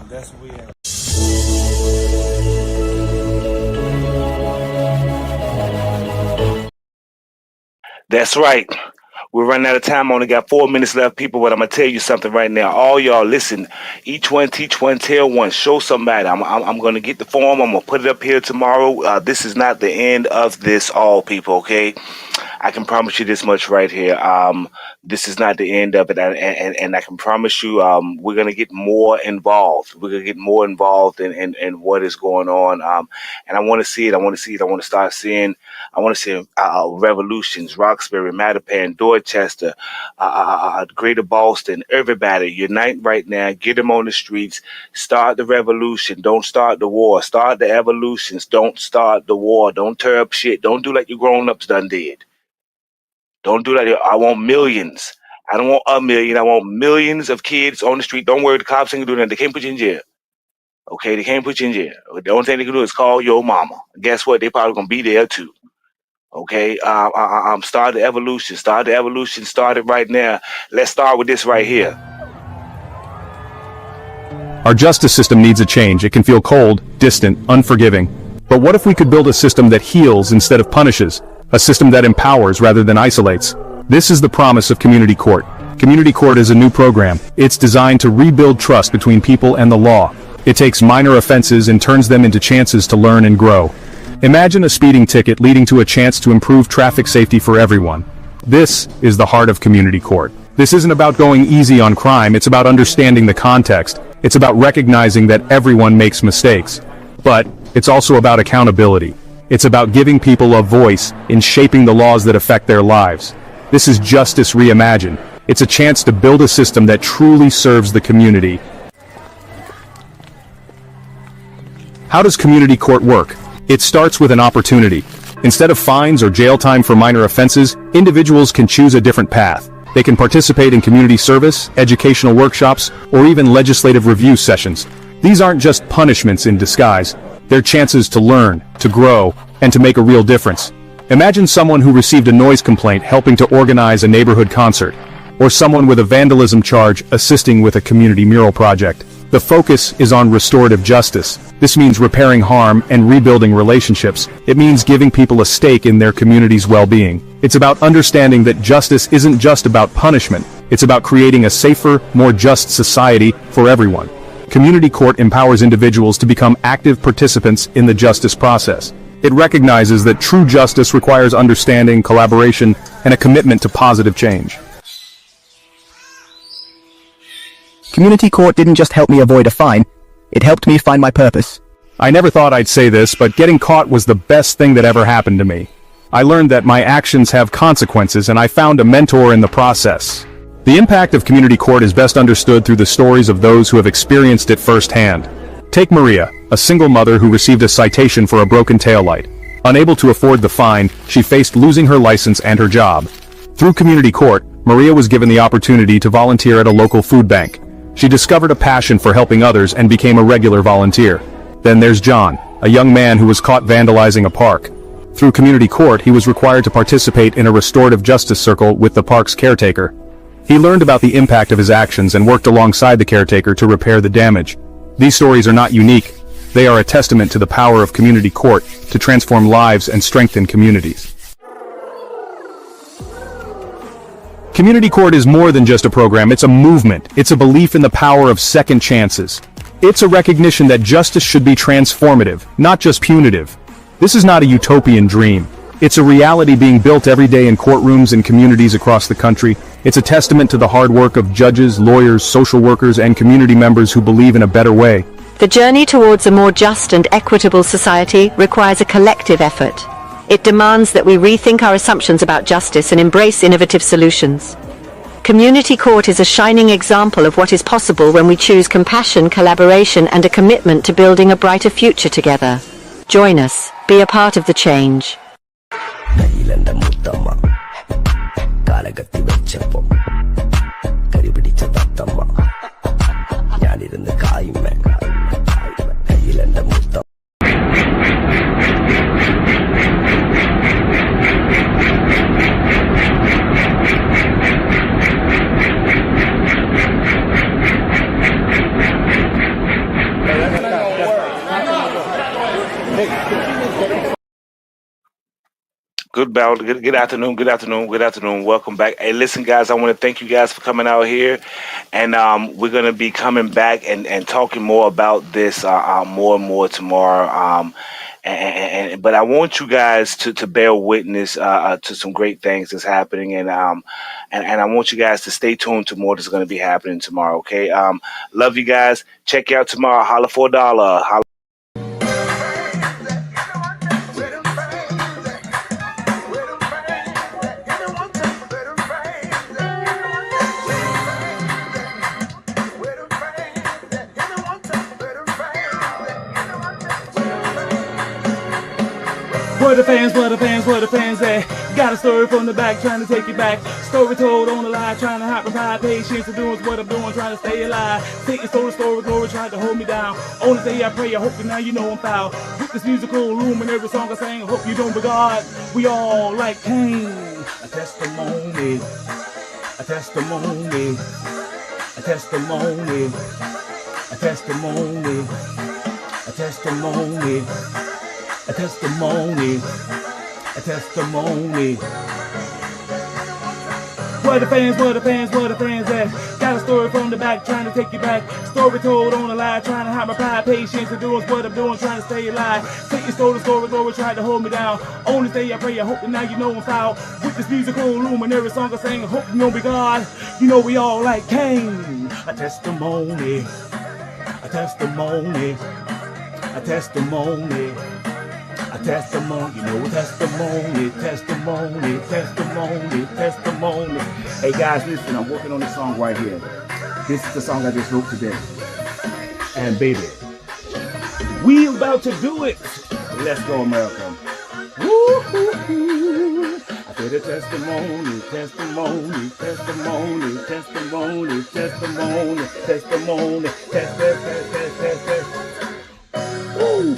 That's where we at. That's right. We're running out of time. I only got 4 minutes left, people, but I'm going to tell you something right now. All y'all, listen. Each one, teach one, tell one. Show somebody. I'm going to get the form. I'm going to put it up here tomorrow. This is not the end of this all, people, okay? I can promise you this much right here. This is not the end of it. And I can promise you we're going to get more involved. We're going to get more involved in what is going on. And I want to see it. I want to see it. I want to start seeing. I want to see revolutions, Roxbury, Mattapan, Dorchester, Greater Boston, everybody unite right now. Get them on the streets. Start the revolution. Don't start the war. Start the evolutions. Don't start the war. Don't tear up shit. Don't do like your grown-ups done did. Don't do that. I want millions. I don't want a million. I want millions of kids on the street. Don't worry, the cops ain't gonna do nothing. They can't put you in jail. Okay, they can't put you in jail. The only thing they can do is call your mama. Guess what? They probably gonna be there too. Okay, start the evolution. Start the evolution. Start it right now. Let's start with this right here. Our justice system needs a change. It can feel cold, distant, unforgiving. But what if we could build a system that heals instead of punishes? A system that empowers rather than isolates. This is the promise of Community Court. Community Court is a new program. It's designed to rebuild trust between people and the law. It takes minor offenses and turns them into chances to learn and grow. Imagine a speeding ticket leading to a chance to improve traffic safety for everyone. This is the heart of Community Court. This isn't about going easy on crime, it's about understanding the context. It's about recognizing that everyone makes mistakes. But it's also about accountability. It's about giving people a voice in shaping the laws that affect their lives. This is Justice Reimagined. It's a chance to build a system that truly serves the community. How does Community Court work? It starts with an opportunity. Instead of fines or jail time for minor offenses, individuals can choose a different path. They can participate in community service, educational workshops, or even legislative review sessions. These aren't just punishments in disguise. They're chances to learn, to grow, and to make a real difference. Imagine someone who received a noise complaint helping to organize a neighborhood concert, or someone with a vandalism charge assisting with a community mural project. The focus is on restorative justice. This means repairing harm and rebuilding relationships. It means giving people a stake in their community's well-being. It's about understanding that justice isn't just about punishment. It's about creating a safer, more just society for everyone. Community Court empowers individuals to become active participants in the justice process. It recognizes that true justice requires understanding, collaboration, and a commitment to positive change. Community Court didn't just help me avoid a fine, it helped me find my purpose. I never thought I'd say this, but getting caught was the best thing that ever happened to me. I learned that my actions have consequences, and I found a mentor in the process. The impact of Community Court is best understood through the stories of those who have experienced it firsthand. Take Maria, a single mother who received a citation for a broken taillight. Unable to afford the fine, she faced losing her license and her job. Through Community Court, Maria was given the opportunity to volunteer at a local food bank. She discovered a passion for helping others and became a regular volunteer. Then there's John, a young man who was caught vandalizing a park. Through community court, he was required to participate in a restorative justice circle with the park's caretaker. He learned about the impact of his actions and worked alongside the caretaker to repair the damage. These stories are not unique. They are a testament to the power of community court to transform lives and strengthen communities. Community court is more than just a program, it's a movement. It's a belief in the power of second chances. It's a recognition that justice should be transformative, not just punitive. This is not a utopian dream. It's a reality being built every day in courtrooms and communities across the country. It's a testament to the hard work of judges, lawyers, social workers, and community members who believe in a better way. The journey towards a more just and equitable society requires a collective effort. It demands that we rethink our assumptions about justice and embrace innovative solutions. Community court is a shining example of what is possible when we choose compassion, collaboration, and a commitment to building a brighter future together. Join us. Be a part of the change. Good afternoon. Welcome back. Hey, listen, guys, I want to thank you guys for coming out here, and we're gonna be coming back and talking more about this more and more tomorrow. But I want you guys to bear witness to some great things that's happening, and I want you guys to stay tuned to more that's going to be happening tomorrow. Okay, love you guys. Check you out tomorrow. Holla for $1. Holla. Where the fans at? Got a story from the back, trying to take you back. Story told on the lie, trying to hide behind patience of doing what I'm doing, trying to stay alive. Satan stole the story, glory, tried to hold me down. On the day I pray, I hope that now you know I'm foul. With this musical loom and every song I sing, I hope you don't regard. We all like Cain. A testimony, a testimony, a testimony, a testimony, a testimony. A testimony, a testimony. Where the fans at? Got a story from the back, trying to take you back. Story told on the lie, trying to hide my pride, patience of doing what I'm doing, trying to stay alive. Satan stole the story, glory, tried to hold me down. On this day I pray, I hope that now you know I'm foul. With this musical loom and every song I sing, I hope you know me, God. You know we all like Cain. A testimony, a testimony, a testimony. A testimony, you know, testimony. Hey guys, listen, I'm working on this song right here. This is the song I just wrote today. And baby, we about to do it. Let's go, America. Woo-hoo-hoo. I said a testimony, testimony, testimony, testimony, testimony, testimony, test. Woo.